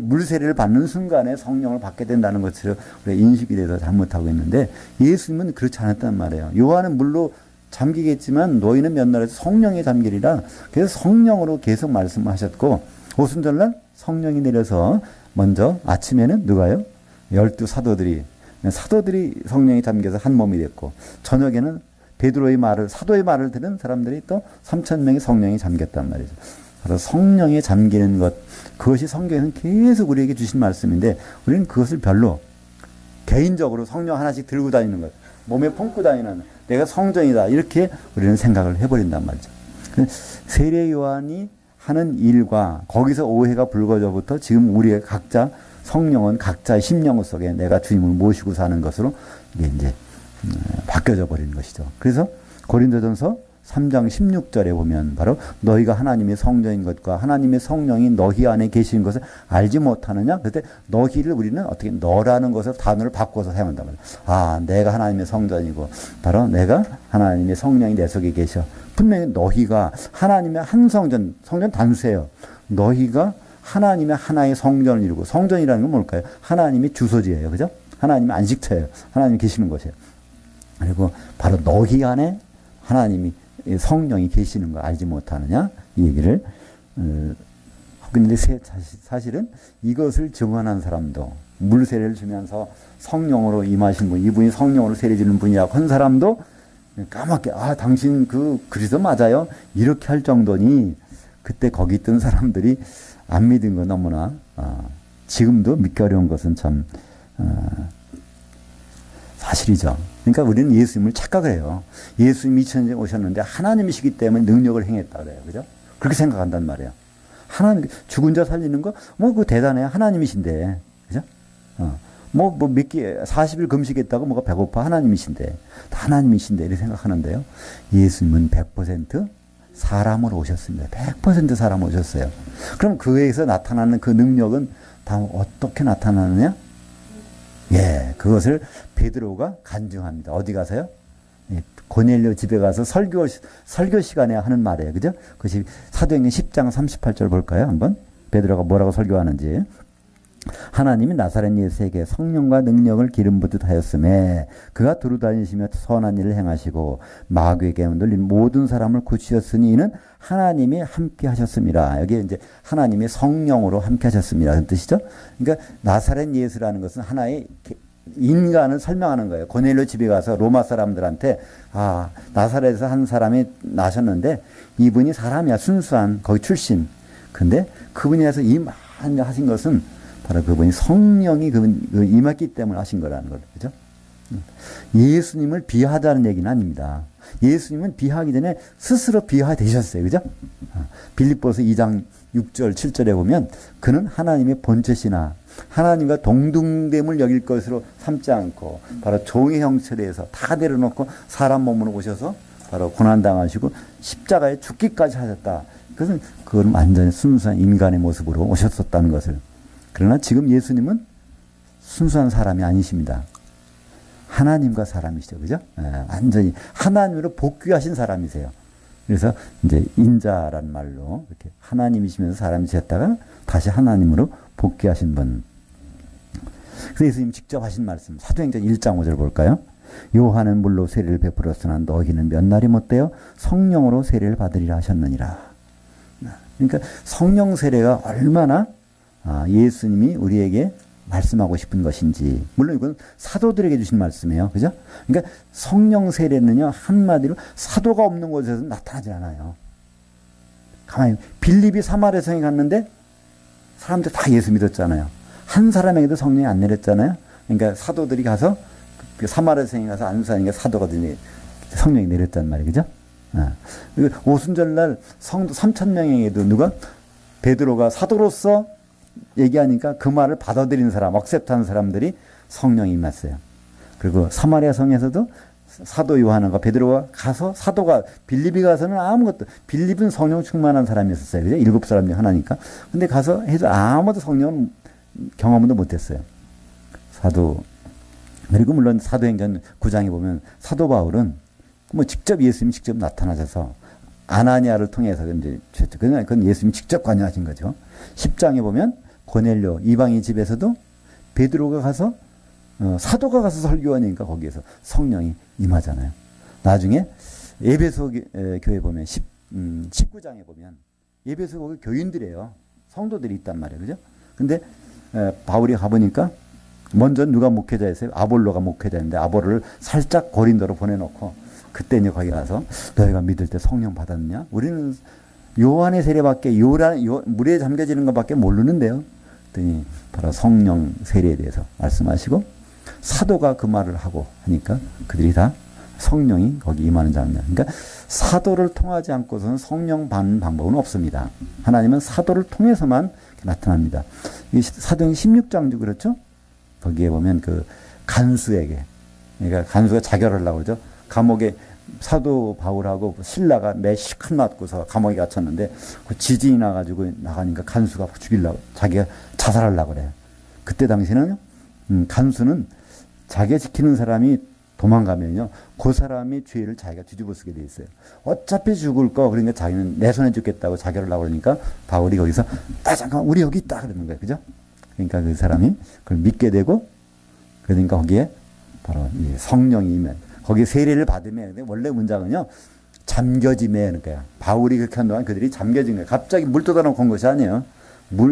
물 세례를 받는 순간에 성령을 받게 된다는 것으로 인식이 돼서 잘못하고 있는데 예수님은 그렇지 않았단 말이에요. 요한은 물로 잠기겠지만 너희는 몇 날에서 성령에 잠기리라. 그래서 성령으로 계속 말씀하셨고 오순절날 성령이 내려서 먼저 아침에는 누가요? 12 사도들이 사도들이 성령이 잠겨서 한 몸이 됐고 저녁에는 베드로의 말을 사도의 말을 들은 사람들이 또 3천 명의 성령이 잠겼단 말이죠. 그래서 성령에 잠기는 것 그것이 성경에는 계속 우리에게 주신 말씀인데 우리는 그것을 별로 개인적으로 성령 하나씩 들고 다니는 것 몸에 품고 다니는 내가 성전이다 이렇게 우리는 생각을 해버린단 말이죠. 세례 요한이 하는 일과 거기서 오해가 불거져부터 지금 우리의 각자 성령은 각자의 심령 속에 내가 주님을 모시고 사는 것으로 이게 이제 바뀌어져 버리는 것이죠. 그래서 고린도전서 3장 16절에 보면 바로 너희가 하나님의 성전인 것과 하나님의 성령이 너희 안에 계시는 것을 알지 못하느냐? 그때 너희를 우리는 어떻게 너라는 것을 단어를 바꿔서 사용한단 말이에요. 아, 내가 하나님의 성전이고 바로 내가 하나님의 성령이 내 속에 계셔. 분명히 너희가 하나님의 한 성전 단수예요. 너희가 하나님의 하나의 성전을 이루고 성전이라는 건 뭘까요? 하나님의 주소지예요. 그죠? 하나님의 안식처예요. 하나님이 계시는 곳이에요. 그리고 바로 너희 안에 하나님이 성령이 계시는 걸 알지 못하느냐? 이 얘기를 근데 사실은 이것을 증언한 사람도 물 세례를 주면서 성령으로 임하신 분, 이분이 성령으로 세례 주는 분이라고 한 사람도 까맣게 아 당신 그 그리스도 맞아요? 이렇게 할 정도니 그때 거기 있던 사람들이 안 믿은 건 너무나 지금도 믿기 어려운 것은 참 사실이죠. 그러니까 우리는 예수님을 착각을 해요. 예수님이 2000년 오셨는데 하나님이시기 때문에 능력을 행했다 그래요. 그죠? 그렇게 생각한단 말이에요. 하나님 죽은 자 살리는 거 뭐 그거 대단해요. 하나님이신데. 그죠? 뭐 몇 개 40일 금식했다고 뭐가 배고파 하나님이신데. 하나님이신데 이렇게 생각하는데요. 예수님은 100% 사람으로 오셨습니다. 100% 사람 오셨어요. 그럼 그에서 나타나는 그 능력은 다 어떻게 나타나느냐? 예, 그것을 베드로가 간증합니다. 어디 가서요? 예, 고넬료 집에 가서 설교 시간에 하는 말이에요. 그죠? 그것이 사도행전 10장 38절 볼까요? 한번 베드로가 뭐라고 설교하는지. 하나님이 나사렛 예수에게 성령과 능력을 기름 붓듯 하였음에 그가 두루다니시며 선한 일을 행하시고 마귀에게 흔들린 모든 사람을 고치셨으니 이는 하나님이 함께 하셨습니다. 여기 이제 하나님의 성령으로 함께 하셨습니다. 그런 뜻이죠. 그러니까 나사렛 예수라는 것은 하나의 인간을 설명하는 거예요. 고넬료 집에 가서 로마 사람들한테 아 나사렛에서 한 사람이 나셨는데 이분이 사람이야. 순수한 거기 출신. 근데 그분이 해서 하신 것은 바로 그분이 성령이 그분 임했기 때문에 하신 거라는 거죠. 그죠? 예수님을 비하하자는 얘기는 아닙니다. 예수님은 비하하기 전에 스스로 비하되셨어요. 그죠? 빌립보서 2장 6절 7절에 보면 그는 하나님의 본체시나 하나님과 동등됨을 여길 것으로 삼지 않고 바로 종의 형체에서 다 내려놓고 사람 몸으로 오셔서 바로 고난당하시고 십자가에 죽기까지 하셨다. 그것은 그건 완전히 순수한 인간의 모습으로 오셨었다는 것을. 그러나 지금 예수님은 순수한 사람이 아니십니다. 하나님과 사람이시죠. 그죠? 완전히 하나님으로 복귀하신 사람이세요. 그래서 이제 인자라는 말로 이렇게 하나님이시면서 사람이 되었다가 다시 하나님으로 복귀하신 분. 그래서 예수님 직접 하신 말씀 사도행전 1장 5절 볼까요? 요한은 물로 세례를 베풀었으나 너희는 몇 날이 못되어 성령으로 세례를 받으리라 하셨느니라. 그러니까 성령 세례가 얼마나 예수님이 우리에게 말씀하고 싶은 것인지. 물론 이건 사도들에게 주신 말씀이에요. 그죠? 그러니까 성령 세례는요, 한마디로 사도가 없는 곳에서 나타나지 않아요. 가만히, 빌립이 사마리아 성에 갔는데 사람들 다 예수 믿었잖아요. 한 사람에게도 성령이 안 내렸잖아요. 그러니까 사도들이 가서 그 사마리아 성에 가서 안수하니까 사도거든요. 성령이 내렸단 말이에요. 그죠? 그리고 오순절날 성도 3,000명에게도 누가? 베드로가 사도로서 얘기하니까 그 말을 받아들이는 사람, 억셉트하는 사람들이 성령이 임했어요. 그리고 사마리아 성에서도 사도 요한과 베드로가 가서 사도가 빌립이 가서는 아무것도 빌립은 성령 충만한 사람이었어요. 그죠? 7사람 중 하나니까. 근데 가서 해도 아무도 성령 경험도 못했어요. 사도. 그리고 물론 사도행전 9장에 보면 사도 바울은 뭐 직접 예수님이 직접 나타나셔서 아나니아를 통해서 이제 그건 예수님이 직접 관여하신 거죠. 10장에 보면 고넬료 이방인 집에서도 베드로가 가서 사도가 가서 설교하니까 거기에서 성령이 임하잖아요. 나중에 에베소 교회 보면 19장에 보면 에베소 거기 교인들이에요. 성도들이 있단 말이에요. 그죠? 근데 바울이 가보니까 먼저 누가 목회자였어요? 아볼로가 목회자인데 아볼로를 살짝 고린도로 보내놓고 그때 이제 거기 가서 너희가 믿을 때 성령 받았느냐? 우리는 요한의 세례밖에 물에 잠겨지는 것밖에 모르는데요. 그랬더니 바로 성령 세례에 대해서 말씀하시고 사도가 그 말을 하고 하니까 그들이 다 성령이 거기 임하는 장면. 그러니까 사도를 통하지 않고서는 성령 받는 방법은 없습니다. 하나님은 사도를 통해서만 나타납니다. 사도행 16장도 그렇죠? 거기에 보면 그 간수에게, 그러니까 간수가 자결하려고 그러죠. 감옥에 사도 바울하고 신라가 매 실컷 맞고서 감옥에 갇혔는데 그 지진이 나가지고 나가니까 간수가 죽이려고 자기가 자살하려고 그래요. 그때 당시는 간수는 자기가 지키는 사람이 도망가면요 그 사람이 죄를 자기가 뒤집어 쓰게 돼 있어요. 어차피 죽을 거 그러니까 자기는 내 손에 죽겠다고 자결하려고 그러니까 바울이 거기서 잠깐 우리 여기 있다 그러는 거예요. 그죠? 그러니까 그 사람이 그걸 믿게 되고 그러니까 거기에 바로 성령이 임해 거기에 세례를 받으면 원래 문장은요 잠겨짐에 그러니까 바울이 그렇게 한 동안 그들이 잠겨진 거예요. 갑자기 물 떠다놓고 온 것이 아니에요.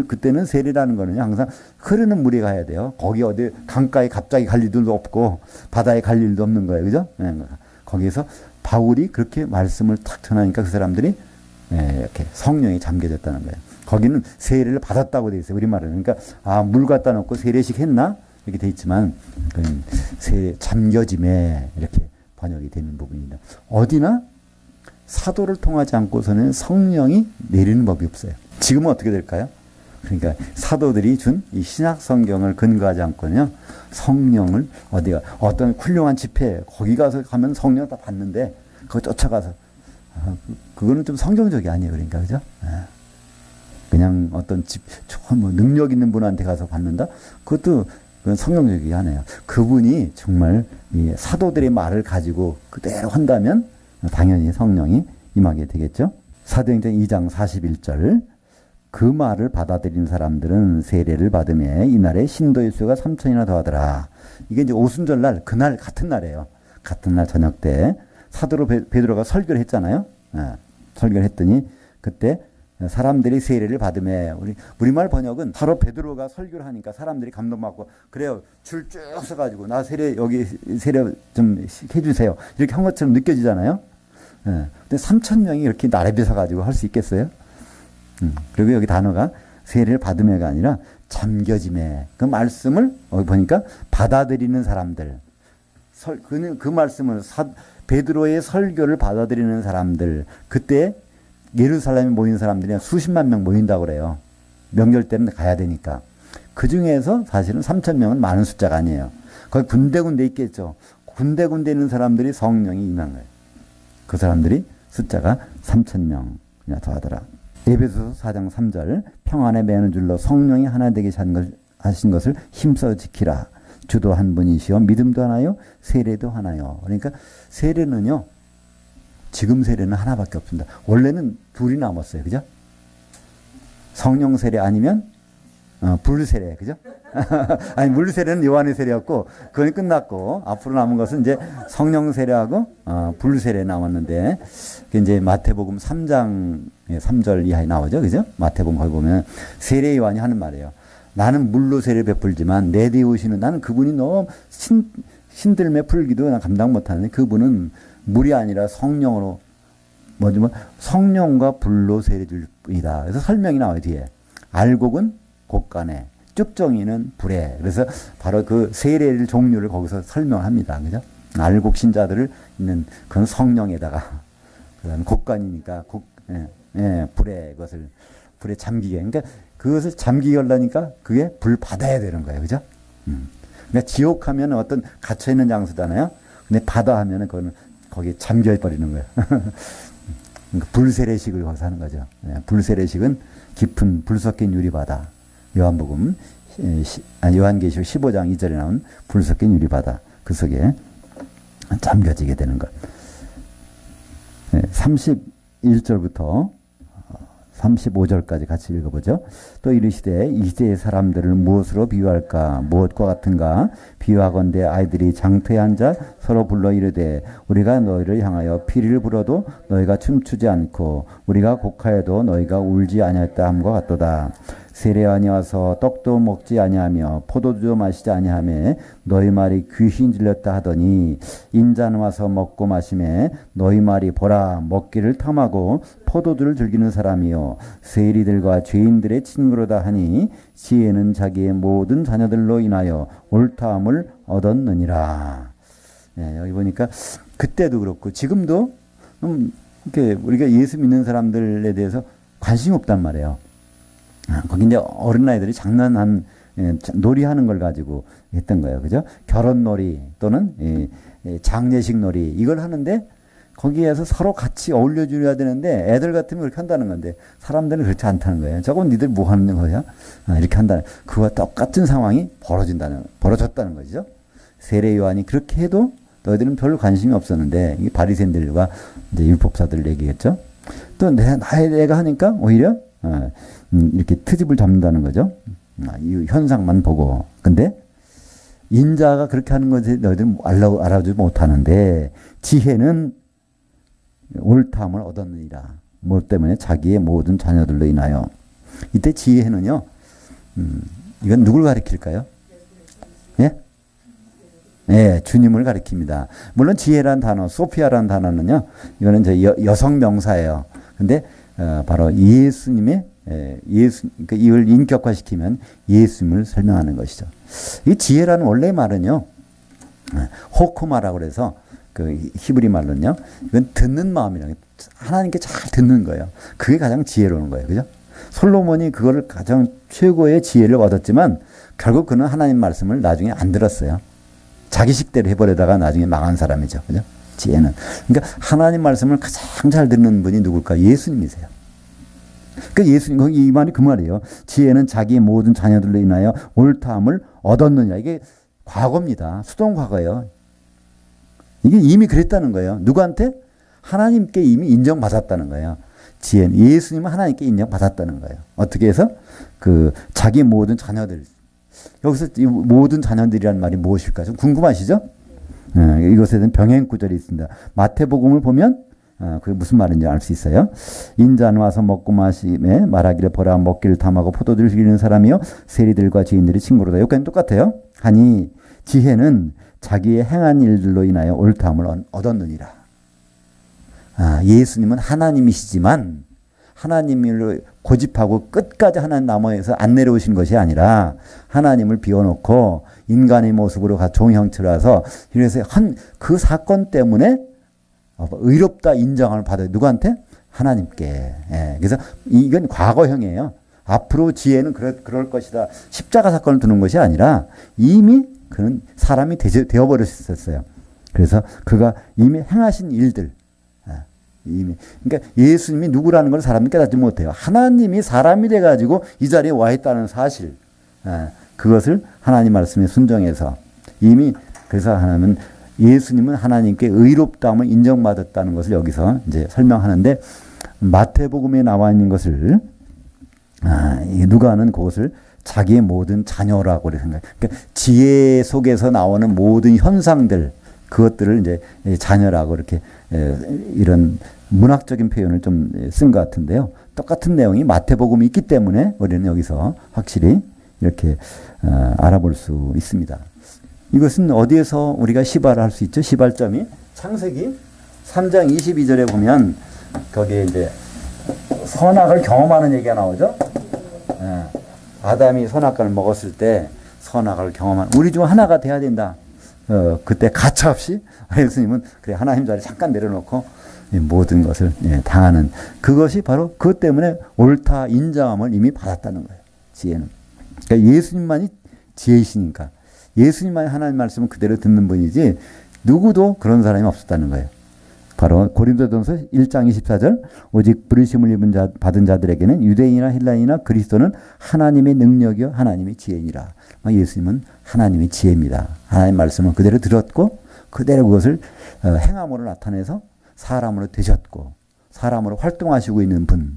그때는 세례라는 거는 항상 흐르는 물이 가야 돼요. 거기 어디 강가에 갑자기 갈 일도 없고 바다에 갈 일도 없는 거예요. 그죠? 거기에서 바울이 그렇게 말씀을 탁 전하니까 그 사람들이 이렇게 성령이 잠겨졌다는 거예요. 거기는 세례를 받았다고 돼 있어요. 우리말은. 그러니까 물 갖다 놓고 세례식 했나? 이렇게 돼 있지만 세례 잠겨짐에 이렇게 번역이 되는 부분입니다. 어디나 사도를 통하지 않고서는 성령이 내리는 법이 없어요. 지금은 어떻게 될까요? 그러니까 사도들이 준 이 신약 성경을 근거하지 않고는요 성령을 어디가 어떤 훌륭한 집회 거기 가서 가면 성령 다 받는데 거기 쫓아가서 그거는 좀 성경적이 아니에요. 그러니까 그죠? 그냥 어떤 뭐 능력 있는 분한테 가서 받는다? 그것도 그건 성경적이 아니에요. 그분이 정말 이 사도들의 말을 가지고 그대로 한다면 당연히 성령이 임하게 되겠죠. 사도행전 2장 41절 그 말을 받아들인 사람들은 세례를 받으며 이날에 신도의 수가 3천이나 더하더라. 이게 이제 오순절날 그날 같은 날이에요. 같은 날 저녁 때 사도로 베드로가 설교를 했잖아요. 설교를 했더니 그때 사람들이 세례를 받으며 우리말 번역은 바로 베드로가 설교를 하니까 사람들이 감동받고 그래요. 줄 쭉 서가지고 나 여기 세례 좀 해주세요. 이렇게 한 것처럼 느껴지잖아요. 근데 3천 명이 이렇게 나래비 서가지고 할 수 있겠어요? 그리고 여기 단어가 세례를 받으며가 아니라 잠겨짐에 그 말씀을 보니까 받아들이는 사람들 그 말씀을 베드로의 설교를 받아들이는 사람들 그때 예루살렘에 모인 사람들이 수십만 명 모인다고 그래요. 명절 때는 가야 되니까. 그 중에서 사실은 3천 명은 많은 숫자가 아니에요. 거기 군데군데 있겠죠. 군데군데 있는 사람들이 성령이 임한 거예요. 그 사람들이 숫자가 3천 명이나 더하더라. 에베소서 4장 3절 평안에 매는 줄로 성령이 하나 되게 하신 것을 힘써 지키라. 주도 한 분이시요 믿음도 하나요 세례도 하나요. 그러니까 세례는요 지금 세례는 하나밖에 없습니다. 원래는 둘이 남았어요. 그죠? 성령 세례 아니면 불 세례. 그죠? 아니 물 세례는 요한의 세례였고 그건 끝났고 앞으로 남은 것은 이제 성령 세례하고 불 세례 남았는데 이제 마태복음 3장 3절 이하에 나오죠. 그죠? 마태복음 거기 보면 세례 요한이 하는 말이에요. 나는 물로 세례 베풀지만 내 뒤에 오시는 나는 그분이 너무 신들매 풀기도 난 감당 못하는데 그분은 물이 아니라 성령으로 성령과 불로 세례 줄 뿐이다. 그래서 설명이 나와요. 뒤에 알곡은 곡간에 쭉정이는 불에. 그래서 바로 그 세례를 종류를 거기서 설명합니다. 그죠? 알곡 신자들을 있는 그런 성령에다가 그다음 곡간이니까 불에 그것을 불에 잠기게. 그러니까 그것을 잠기게 하려니까 그게 불 받아야 되는 거예요. 그죠? 그러니까 지옥하면 어떤 갇혀 있는 장소잖아요. 근데 바다 하면은 그거는 거기에 잠겨 버리는 거예요. 그러니까 불세례식을 거기서 하는 거죠. 불세례식은 깊은 불 섞인 유리바다. 요한복음 요한계시록 15장 2절에 나온 불 섞인 유리바다. 그 속에 잠겨지게 되는 것. 31절부터 35절까지 같이 읽어보죠. 또 이르시되 이 시대의 사람들을 무엇으로 비유할까? 무엇과 같은가? 비유하건대 아이들이 장터에 앉아 서로 불러 이르되 우리가 너희를 향하여 피리를 불어도 너희가 춤추지 않고 우리가 곡하여도 너희가 울지 아니하였다 함과 같도다. 세례요한이 와서 떡도 먹지 아니하며 포도주도 마시지 아니하며 너희 말이 귀신 들렸다 하더니 인자는 와서 먹고 마시매 너희 말이 보라 먹기를 탐하고 포도주를 즐기는 사람이요 세리들과 죄인들의 친구로다 하니 지혜는 자기의 모든 자녀들로 인하여 옳다함을 얻었느니라. 네, 여기 보니까 그때도 그렇고 지금도 이렇게 우리가 예수 믿는 사람들에 대해서 관심이 없단 말이에요. 거기 이제 어린아이들이 장난한 놀이하는 걸 가지고 했던 거예요. 그죠? 결혼놀이 또는 장례식 놀이 이걸 하는데 거기에서 서로 같이 어울려줘야 되는데 애들 같으면 그렇게 한다는 건데 사람들은 그렇지 않다는 거예요. 저건 니들 뭐 하는 거야? 이렇게 한다는 그와 똑같은 상황이 벌어졌다는 거죠. 세례 요한이 그렇게 해도 너희들은 별로 관심이 없었는데 이게 바리새인들과 이제 율법사들 얘기겠죠. 또 내가 하니까 오히려 이렇게 트집을 잡는다는 거죠. 이 현상만 보고. 근데 인자가 그렇게 하는 것에 너희들은 알아주지 못하는데 지혜는 옳다함을 얻었느니라. 뭐 때문에 자기의 모든 자녀들로 인하여. 이때 지혜는요. 이건 누굴 가리킬까요? 예? 네, 주님을 가리킵니다. 물론 지혜란 단어, 소피아란 단어는요. 이거는 이제 여성 명사예요. 근데 바로 예수님의 그러니까 이걸 인격화시키면 예수님을 설명하는 것이죠. 이 지혜라는 원래 말은요. 호크마라고 그래서 그 히브리 말로는요. 이건 듣는 마음이라고 하나님께 잘 듣는 거예요. 그게 가장 지혜로운 거예요. 그죠? 솔로몬이 그거를 가장 최고의 지혜를 얻었지만 결국 그는 하나님 말씀을 나중에 안 들었어요. 자기 식대로 해버리다가 나중에 망한 사람이죠. 그죠? 지혜는. 그러니까 하나님 말씀을 가장 잘 듣는 분이 누굴까? 예수님이세요. 그러니까 예수님, 거기 이 말이 그 말이에요. 지혜는 자기의 모든 자녀들로 인하여 옳다함을 얻었느냐. 이게 과거입니다. 수동 과거예요. 이게 이미 그랬다는 거예요. 누구한테? 하나님께 이미 인정받았다는 거예요. 지혜는 예수님은 하나님께 인정받았다는 거예요. 어떻게 해서? 자기 모든 자녀들. 여기서 이 모든 자녀들이라는 말이 무엇일까? 좀 궁금하시죠? 이것에 대한 병행 구절이 있습니다. 마태복음을 보면 그게 무슨 말인지 알 수 있어요. 인자는 와서 먹고 마시매 말하기를 보라 먹기를 탐하고 포도주를 즐기는 사람이요 세리들과 죄인들이 친구로다. 여기까지 똑같아요. 하니 지혜는 자기의 행한 일들로 인하여 옳다함을 얻었느니라. 예수님은 하나님이시지만 하나님을 고집하고 끝까지 하나님 나무에서 안 내려오신 것이 아니라 하나님을 비워놓고 인간의 모습으로 종형체로 와서 이래서 그 사건 때문에 의롭다 인정을 받아요. 누구한테? 하나님께. 그래서 이건 과거형이에요. 앞으로 지혜는 그럴 것이다. 십자가 사건을 두는 것이 아니라 이미 그는 사람이 되어버렸었어요. 그래서 그가 이미 행하신 일들, 그러니까 예수님이 누구라는 걸 사람은 깨닫지 못해요. 하나님이 사람이 돼가지고 이 자리에 와 있다는 사실, 그것을 하나님 말씀에 순종해서 이미 그래서 하나님은 예수님은 하나님께 의롭다함을 인정받았다는 것을 여기서 이제 설명하는데 마태복음에 나와 있는 것을 누가는 그것을 자기의 모든 자녀라고 생각해요. 그러니까 지혜 속에서 나오는 모든 현상들 그것들을 이제 자녀라고 이렇게 이런 문학적인 표현을 좀 쓴 것 같은데요. 똑같은 내용이 마태복음이 있기 때문에 우리는 여기서 확실히 이렇게 알아볼 수 있습니다. 이것은 어디에서 우리가 시발을 할 수 있죠? 시발점이 창세기 3장 22절에 보면 거기에 이제 선악을 경험하는 얘기가 나오죠. 아담이 선악과를 먹었을 때 선악을 경험한 우리 중 하나가 돼야 된다. 그때 가차없이 예수님은 그래 하나님 자리 잠깐 내려놓고 모든 것을 당하는 그것이 바로 그것 때문에 옳다 인정함을 이미 받았다는 거예요. 지혜는. 그러니까 예수님만이 지혜이시니까 예수님만이 하나님 말씀을 그대로 듣는 분이지 누구도 그런 사람이 없었다는 거예요. 바로 고린도전서 1장 24절 오직 부르심을 받은 자들에게는 유대인이나 헬라인이나 그리스도는 하나님의 능력이요 하나님의 지혜니라. 예수님은 하나님의 지혜입니다. 하나님 말씀을 그대로 들었고 그대로 그것을 행함으로 나타내서 사람으로 되셨고 사람으로 활동하시고 있는 분.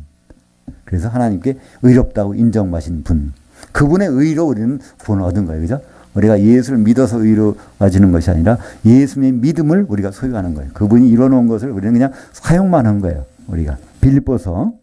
그래서 하나님께 의롭다고 인정받으신 분. 그분의 의로 우리는 구원을 얻은 거예요. 그죠? 우리가 예수를 믿어서 의로워지는 것이 아니라 예수님의 믿음을 우리가 소유하는 거예요. 그분이 이뤄놓은 것을 우리는 그냥 사용만 한 거예요. 우리가 빌립보서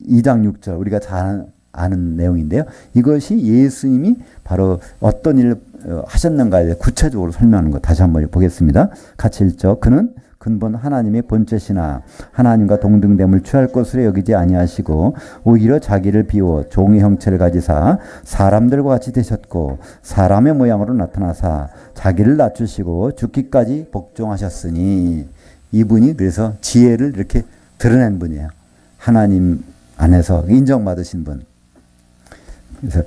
2장 6절 우리가 잘 아는 내용인데요. 이것이 예수님이 바로 어떤 일을 하셨는가에 대해 구체적으로 설명하는 것 다시 한번 보겠습니다. 같이 읽죠. 그는 근본 하나님의 본체시나 하나님과 동등됨을 취할 것으로 여기지 아니하시고 오히려 자기를 비워 종의 형체를 가지사 사람들과 같이 되셨고 사람의 모양으로 나타나사 자기를 낮추시고 죽기까지 복종하셨으니 이분이 그래서 지혜를 이렇게 드러낸 분이에요. 하나님 안에서 인정받으신 분. 그래서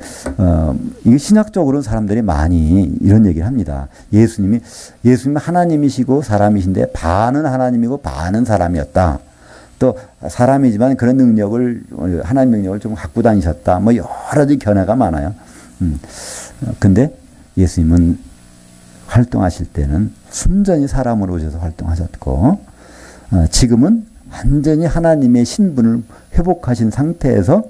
이게 신학적으로는 사람들이 많이 이런 얘기를 합니다. 예수님은 하나님이시고 사람이신데 반은 하나님이고 반은 사람이었다. 또 사람이지만 그런 능력을 하나님 능력을 좀 갖고 다니셨다. 뭐 여러 가지 견해가 많아요. 근데 예수님은 활동하실 때는 순전히 사람으로 오셔서 활동하셨고 지금은 완전히 하나님의 신분을 회복하신 상태에서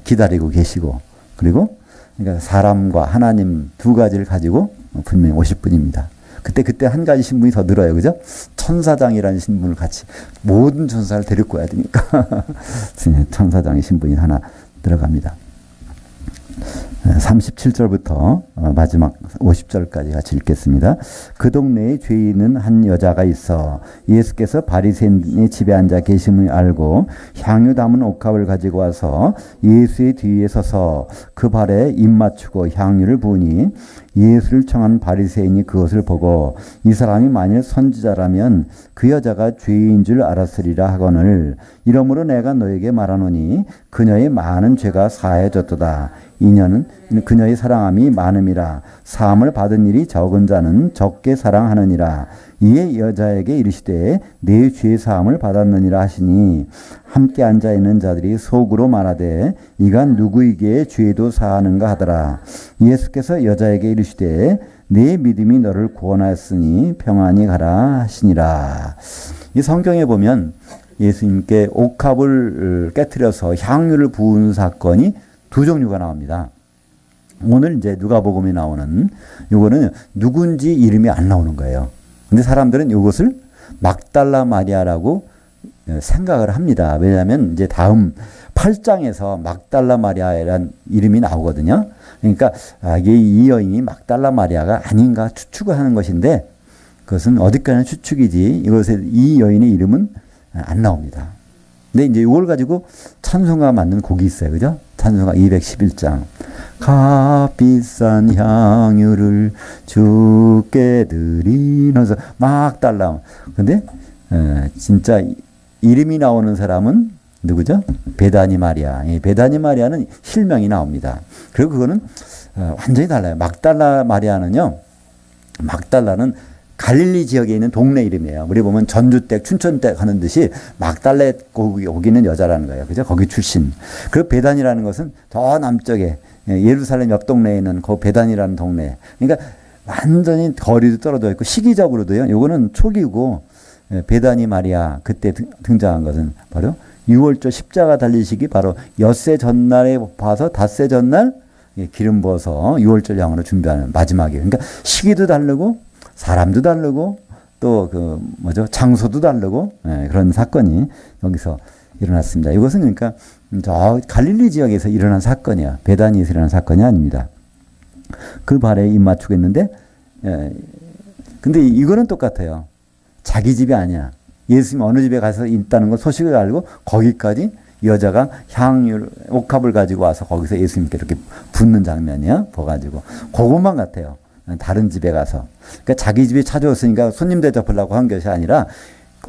기다리고 계시고 그리고 그러니까 사람과 하나님 두 가지를 가지고 분명히 오실 분입니다. 그때 한 가지 신분이 더 늘어요. 그죠? 천사장이라는 신분을 같이 모든 천사를 데리고 와야 되니까 천사장의 신분이 하나 들어갑니다. 37절부터 마지막 50절까지 같이 읽겠습니다. 그 동네에 죄 있는 한 여자가 있어 예수께서 바리새인의 집에 앉아 계심을 알고 향유 담은 옥합을 가지고 와서 예수의 뒤에 서서 그 발에 입 맞추고 향유를 부으니 예수를 청한 바리새인이 그것을 보고 이 사람이 만일 선지자라면 그 여자가 죄인 줄 알았으리라 하거늘 이러므로 내가 너에게 말하노니 그녀의 많은 죄가 사해졌도다. 이녀는 그녀의 사랑함이 많음이라 사함을 받은 일이 적은 자는 적게 사랑하느니라. 이에 여자에게 이르시되 내 죄 사함을 받았느니라 하시니 함께 앉아 있는 자들이 속으로 말하되 이가 누구에게 죄도 사하는가 하더라. 예수께서 여자에게 이르시되 내 믿음이 너를 구원하였으니 평안히 가라 하시니라. 이 성경에 보면 예수님께 옥합을 깨트려서 향유를 부은 사건이 두 종류가 나옵니다. 오늘 이제 누가복음에 나오는 요거는 누군지 이름이 안 나오는 거예요. 근데 사람들은 이것을 막달라 마리아라고 생각을 합니다. 왜냐하면 이제 다음 8장에서 막달라 마리아라는 이름이 나오거든요. 그러니까 이게 이 여인이 막달라 마리아가 아닌가 추측을 하는 것인데 그것은 어디까지나 추측이지 이 여인의 이름은 안 나옵니다. 근데 이제 이걸 가지고 찬송가 만든 곡이 있어요. 그죠? 찬송가 211장. 값비싼 향유를 주께 드리면서 막 달라. 근데 진짜 이름이 나오는 사람은 누구죠? 베다니 마리아. 이 베다니 마리아는 실명이 나옵니다. 그리고 그거는 완전히 달라요. 막달라 마리아는요. 막달라는 갈릴리 지역에 있는 동네 이름이에요. 우리 보면 전주댁, 춘천댁 하는 듯이 막달레 거기는 여자라는 거예요. 그죠? 거기 출신. 그리고 베단이라는 것은 더 남쪽에 예루살렘 옆 동네에 있는 그 베단이라는 동네. 그러니까 완전히 거리도 떨어져 있고 시기적으로도요. 요거는 초기고 베다니 마리아 그때 등장한 것은 바로 6월절 십자가 달리시기 바로 엿새 전날에 봐서 닷새 전날 기름 부어서 6월절 양으로 준비하는 마지막에. 그러니까 시기도 다르고 사람도 다르고 또 장소도 다르고 그런 사건이 여기서 일어났습니다. 이것은 그러니까 저 갈릴리 지역에서 일어난 사건이야. 베다니에서 일어난 사건이 아닙니다. 그 발에 입 맞추겠는데 근데 이거는 똑같아요. 자기 집이 아니야. 예수님 어느 집에 가서 있다는 걸 소식을 알고 거기까지 여자가 옥합을 가지고 와서 거기서 예수님께 이렇게 붓는 장면이야. 봐가지고 그것만 같아요. 다른 집에 가서. 그러니까 자기 집에 찾아왔으니까 손님 대접하려고 한 것이 아니라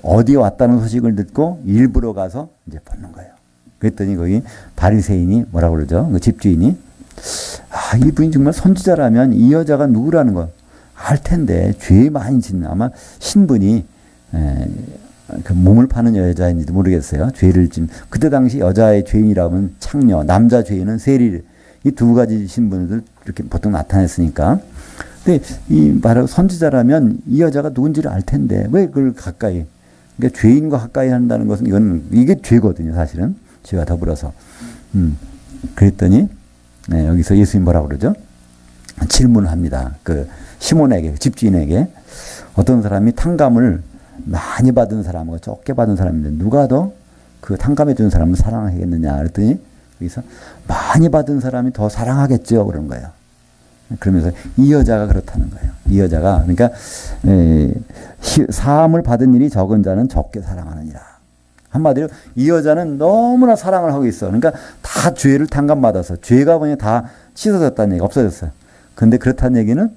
어디 왔다는 소식을 듣고 일부러 가서 이제 붓는 거예요. 그랬더니 거기 바리새인이 뭐라고 그러죠? 그 집주인이 이분이 정말 선지자라면 이 여자가 누구라는 거 알 텐데 죄 많이 짓는 아마 신분이 그 몸을 파는 여자인지도 모르겠어요. 죄를 진 그때 당시 여자의 죄인이라면 창녀, 남자 죄인은 세리 이 두 가지 신분을 이렇게 보통 나타냈으니까. 근데 이 바로 선지자라면 이 여자가 누군지를 알 텐데 왜 그걸 가까이? 그러니까 죄인과 가까이 한다는 것은 이게 죄거든요. 사실은 죄와 더불어서. 그랬더니 여기서 예수님 뭐라고 그러죠? 질문을 합니다. 그 시몬에게 집주인에게 어떤 사람이 탕감을 많이 받은 사람하고 적게 받은 사람인데 누가 더 그 탕감해 준 사람을 사랑하겠느냐 그랬더니 여기서 많이 받은 사람이 더 사랑하겠죠. 그런 거예요. 그러면서 이 여자가 그렇다는 거예요. 이 여자가 그러니까 사함을 받은 일이 적은 자는 적게 사랑하느니라. 한마디로 이 여자는 너무나 사랑을 하고 있어. 그러니까 다 죄를 탕감받아서 죄가 그냥 다 씻어졌다는 얘기, 없어졌어요. 근데 그렇다는 얘기는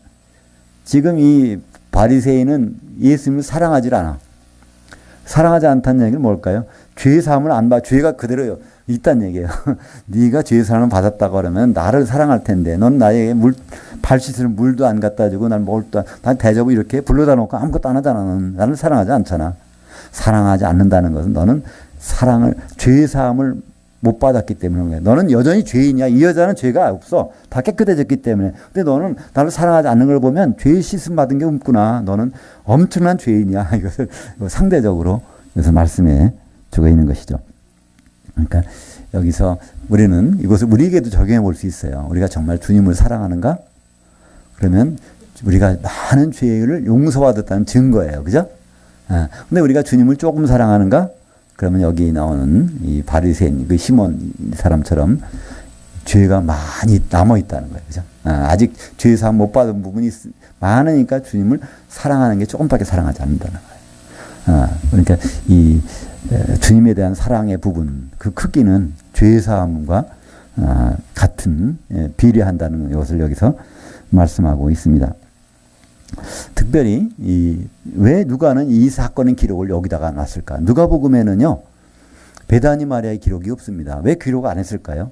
지금 이 바리새인은 예수님을 사랑하지 않아. 사랑하지 않다는 얘기는 뭘까요? 죄 사함을 안 받아. 죄가 그대로 있다는 얘기예요. 네가 죄 사함을 받았다고 그러면 나를 사랑할 텐데 넌 나에게 발 씻을 물도 안 갖다 주고 난 뭘도 난 대접을 이렇게 불러다 놓고 아무것도 안 하잖아. 너는 나를 사랑하지 않잖아. 사랑하지 않는다는 것은 너는 죄 사함을 못 받았기 때문에 그래. 너는 여전히 죄인이야. 이 여자는 죄가 없어. 다 깨끗해졌기 때문에. 근데 너는 나를 사랑하지 않는 걸 보면 죄 씻음 받은 게 없구나. 너는 엄청난 죄인이야. 이것을 상대적으로 그래서 말씀해 주고 있는 것이죠. 그러니까 여기서 우리는 이것을 우리에게도 적용해 볼 수 있어요. 우리가 정말 주님을 사랑하는가? 그러면 우리가 많은 죄를 용서받았다는 증거예요. 그죠? 근데 우리가 주님을 조금 사랑하는가? 그러면 여기 나오는 이 바리새인, 그 시몬 사람처럼 죄가 많이 남아 있다는 거예요. 그죠? 아직 죄 사함 못 받은 부분이 많으니까 주님을 사랑하는 게 조금밖에 사랑하지 않는다는 거예요. 그러니까 이 주님에 대한 사랑의 부분, 그 크기는 죄 사함과 같은 비례한다는 것을 여기서 말씀하고 있습니다. 특별히 왜 누가는 이 사건의 기록을 여기다가 놨을까? 누가복음에는요 베다니 마리아의 기록이 없습니다. 왜 기록 안 했을까요?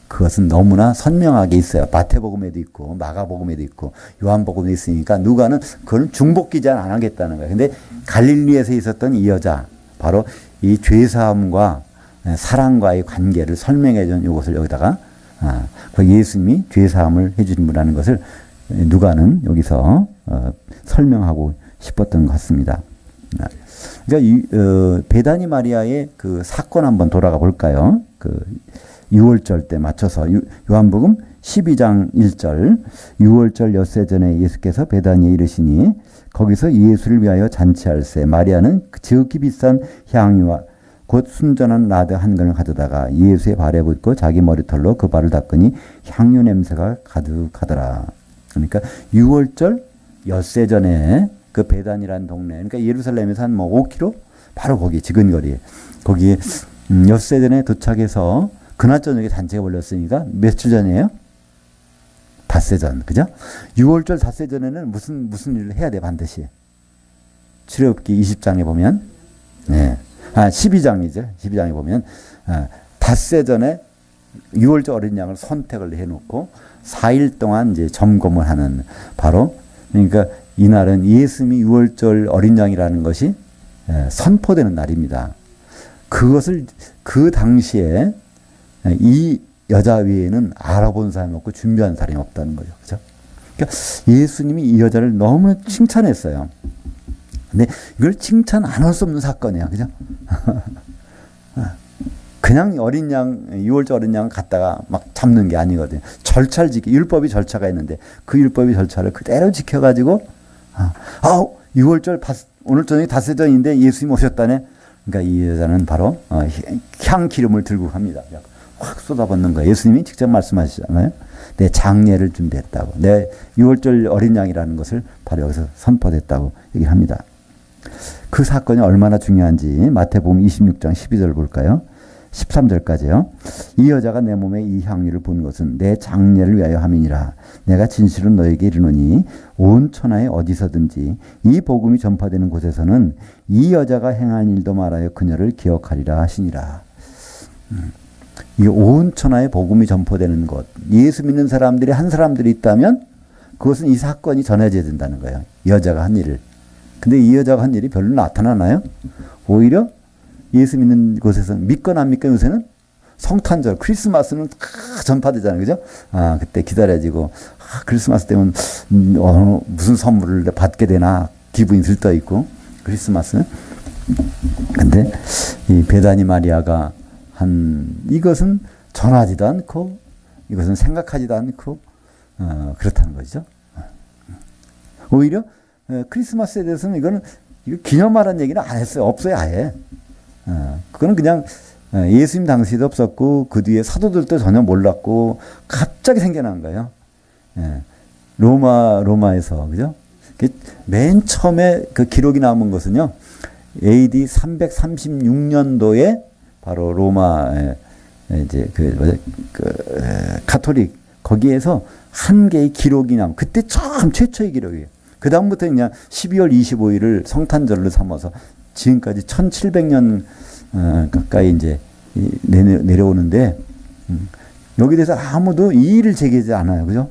그것은 너무나 선명하게 있어요. 마태복음에도 있고 마가복음에도 있고 요한복음에도 있으니까 누가는 그걸 중복 기자 안 하겠다는 거예요. 근데 갈릴리에서 있었던 이 여자 바로 이 죄사함과 사랑과의 관계를 설명해 준 이것을 여기다가 예수님이 죄사함을 해주신 분이라는 것을 누가는 여기서 설명하고 싶었던 것 같습니다. 그러니까 베다니 마리아의 그 사건 한번 돌아가 볼까요? 그 6월절 때 맞춰서 요한복음 12장 1절 6월절 엿새 전에 예수께서 베다니에 이르시니 거기서 예수를 위하여 잔치할세 마리아는 지극히 비싼 향유와 곧 순전한 라드 한 근을 가져다가 예수의 발에 붓고 자기 머리털로 그 발을 닦으니 향유 냄새가 가득하더라. 그러니까 6월절 엿새 전에 그 베단이라는 동네, 그러니까 예루살렘에서 한 5km 바로 거기 지근거리에 거기에 엿새 전에 도착해서 그날 저녁에 잔치가 벌렸으니까 며칠 전이에요? 닷새 전, 그죠? 6월절 닷새 전에는 무슨 일을 해야 돼 반드시. 출애굽기 20장에 보면, 12장이죠. 12장에 보면 닷새 전에 6월절 어린 양을 선택을 해놓고 4일 동안 이제 점검을 하는 바로 그러니까 이날은 예수님이 6월절 어린 양이라는 것이 선포되는 날입니다. 그것을 그 당시에 이 여자 외에는 알아본 사람이 없고 준비한 사람이 없다는 거죠. 그죠? 그러니까 예수님이 이 여자를 너무 칭찬했어요. 근데 이걸 칭찬 안 할 수 없는 사건이야. 그죠? 그냥 어린 양, 6월절 어린 양을 갖다가 막 잡는 게 아니거든요. 절차를 율법이 절차가 있는데 그 율법이 절차를 그대로 지켜가지고, 6월절 오늘 저녁이 닷새 전인데 예수님 오셨다네. 그러니까 이 여자는 바로 향 기름을 들고 갑니다. 확 쏟아붓는 거예요. 예수님이 직접 말씀하시잖아요. 내 장례를 준비했다고. 내 6월절 어린 양이라는 것을 바로 여기서 선포했다고 얘기를 합니다. 그 사건이 얼마나 중요한지 마태복음 26장 12절 볼까요? 13절까지요. 이 여자가 내 몸에 이 향유를 본 것은 내 장례를 위하여 함이니라. 내가 진실로 너에게 이르노니 온 천하에 어디서든지 이 복음이 전파되는 곳에서는 이 여자가 행한 일도 말하여 그녀를 기억하리라 하시니라. 이 온 천하에 복음이 전파되는 곳. 예수 믿는 사람들이 한 사람들이 있다면 그것은 이 사건이 전해져야 된다는 거예요. 이 여자가 한 일을. 근데 이 여자가 한 일이 별로 나타나나요? 오히려 예수 믿는 곳에서는 믿거나 안 믿거나 요새는 성탄절, 크리스마스는 전파되잖아요. 그죠? 그때 기다려지고, 크리스마스 때면 무슨 선물을 받게 되나 기분이 들떠 있고, 크리스마스는. 근데 이 베다니 마리아가 이것은 전하지도 않고, 이것은 생각하지도 않고, 그렇다는 거죠. 오히려 크리스마스에 대해서는 이거 기념하라는 얘기는 안 했어요. 없어요, 아예. 그거는 그냥 예수님 당시에도 없었고 그 뒤에 사도들도 전혀 몰랐고 갑자기 생겨난 거예요. 예. 로마에서 그죠? 맨 처음에 그 기록이 남은 것은요. AD 336년도에 바로 로마에 이제 가톨릭 거기에서 한 개의 기록이 남. 그때 참 최초의 기록이에요. 그 다음부터 그냥 12월 25일을 성탄절로 삼아서 지금까지 1700년 가까이 이제 내려오는데 여기 대해서 아무도 이의를 제기하지 않아요. 그죠?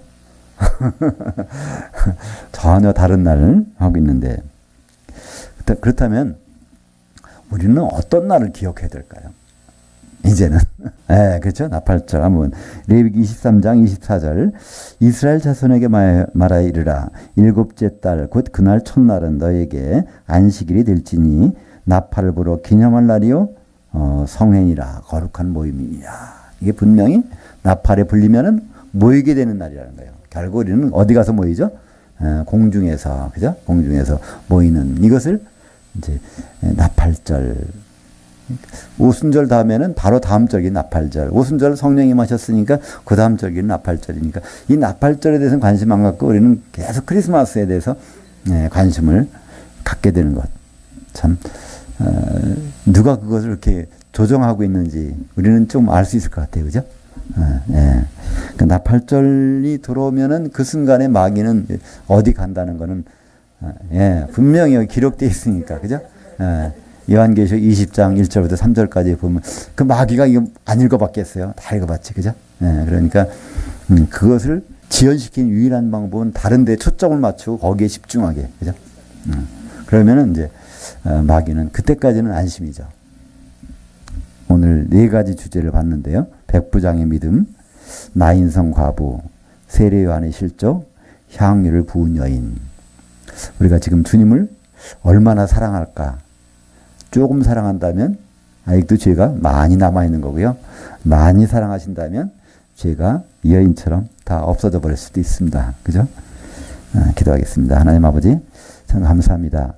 전혀 다른 날을 하고 있는데 그렇다면 우리는 어떤 날을 기억해야 될까요? 이제는 그렇죠. 나팔절 한번 레위기 23장 24절 이스라엘 자손에게 말하여 이르라 일곱째 달 곧 그날 첫날은 너에게 안식일이 될지니 나팔을 불어 기념할 날이요 성행이라 거룩한 모임이니라. 이게 분명히 나팔에 불리면은 모이게 되는 날이라는 거예요. 결국 우리는 어디 가서 모이죠? 공중에서 그죠? 공중에서 모이는 이것을 이제 나팔절. 오순절 다음에는 바로 다음 절기 나팔절. 오순절 성령이 마셨으니까 그 다음 절기는 나팔절이니까 이 나팔절에 대해서는 관심 안 갖고 우리는 계속 크리스마스에 대해서 관심을 갖게 되는 것. 참 누가 그것을 이렇게 조정하고 있는지 우리는 좀 알 수 있을 것 같아요. 그죠? 그 나팔절이 들어오면은 그 순간에 마귀는 어디 간다는 거는 분명히 기록되어 있으니까. 그죠? 요한계시록 20장 1절부터 3절까지 보면 그 마귀가 이거 안 읽어봤겠어요? 다 읽어봤지, 그죠? 그러니까 그것을 지연시킨 유일한 방법은 다른 데 초점을 맞추고 거기에 집중하게, 그죠? 그러면은 이제 마귀는 그때까지는 안심이죠. 오늘 4가지 주제를 봤는데요. 백부장의 믿음, 나인성 과부, 세례 요한의 실족, 향유를 부은 여인. 우리가 지금 주님을 얼마나 사랑할까? 조금 사랑한다면 아직도 죄가 많이 남아있는 거고요. 많이 사랑하신다면 죄가 이 여인처럼 다 없어져 버릴 수도 있습니다. 그죠? 기도하겠습니다. 하나님 아버지, 참 감사합니다.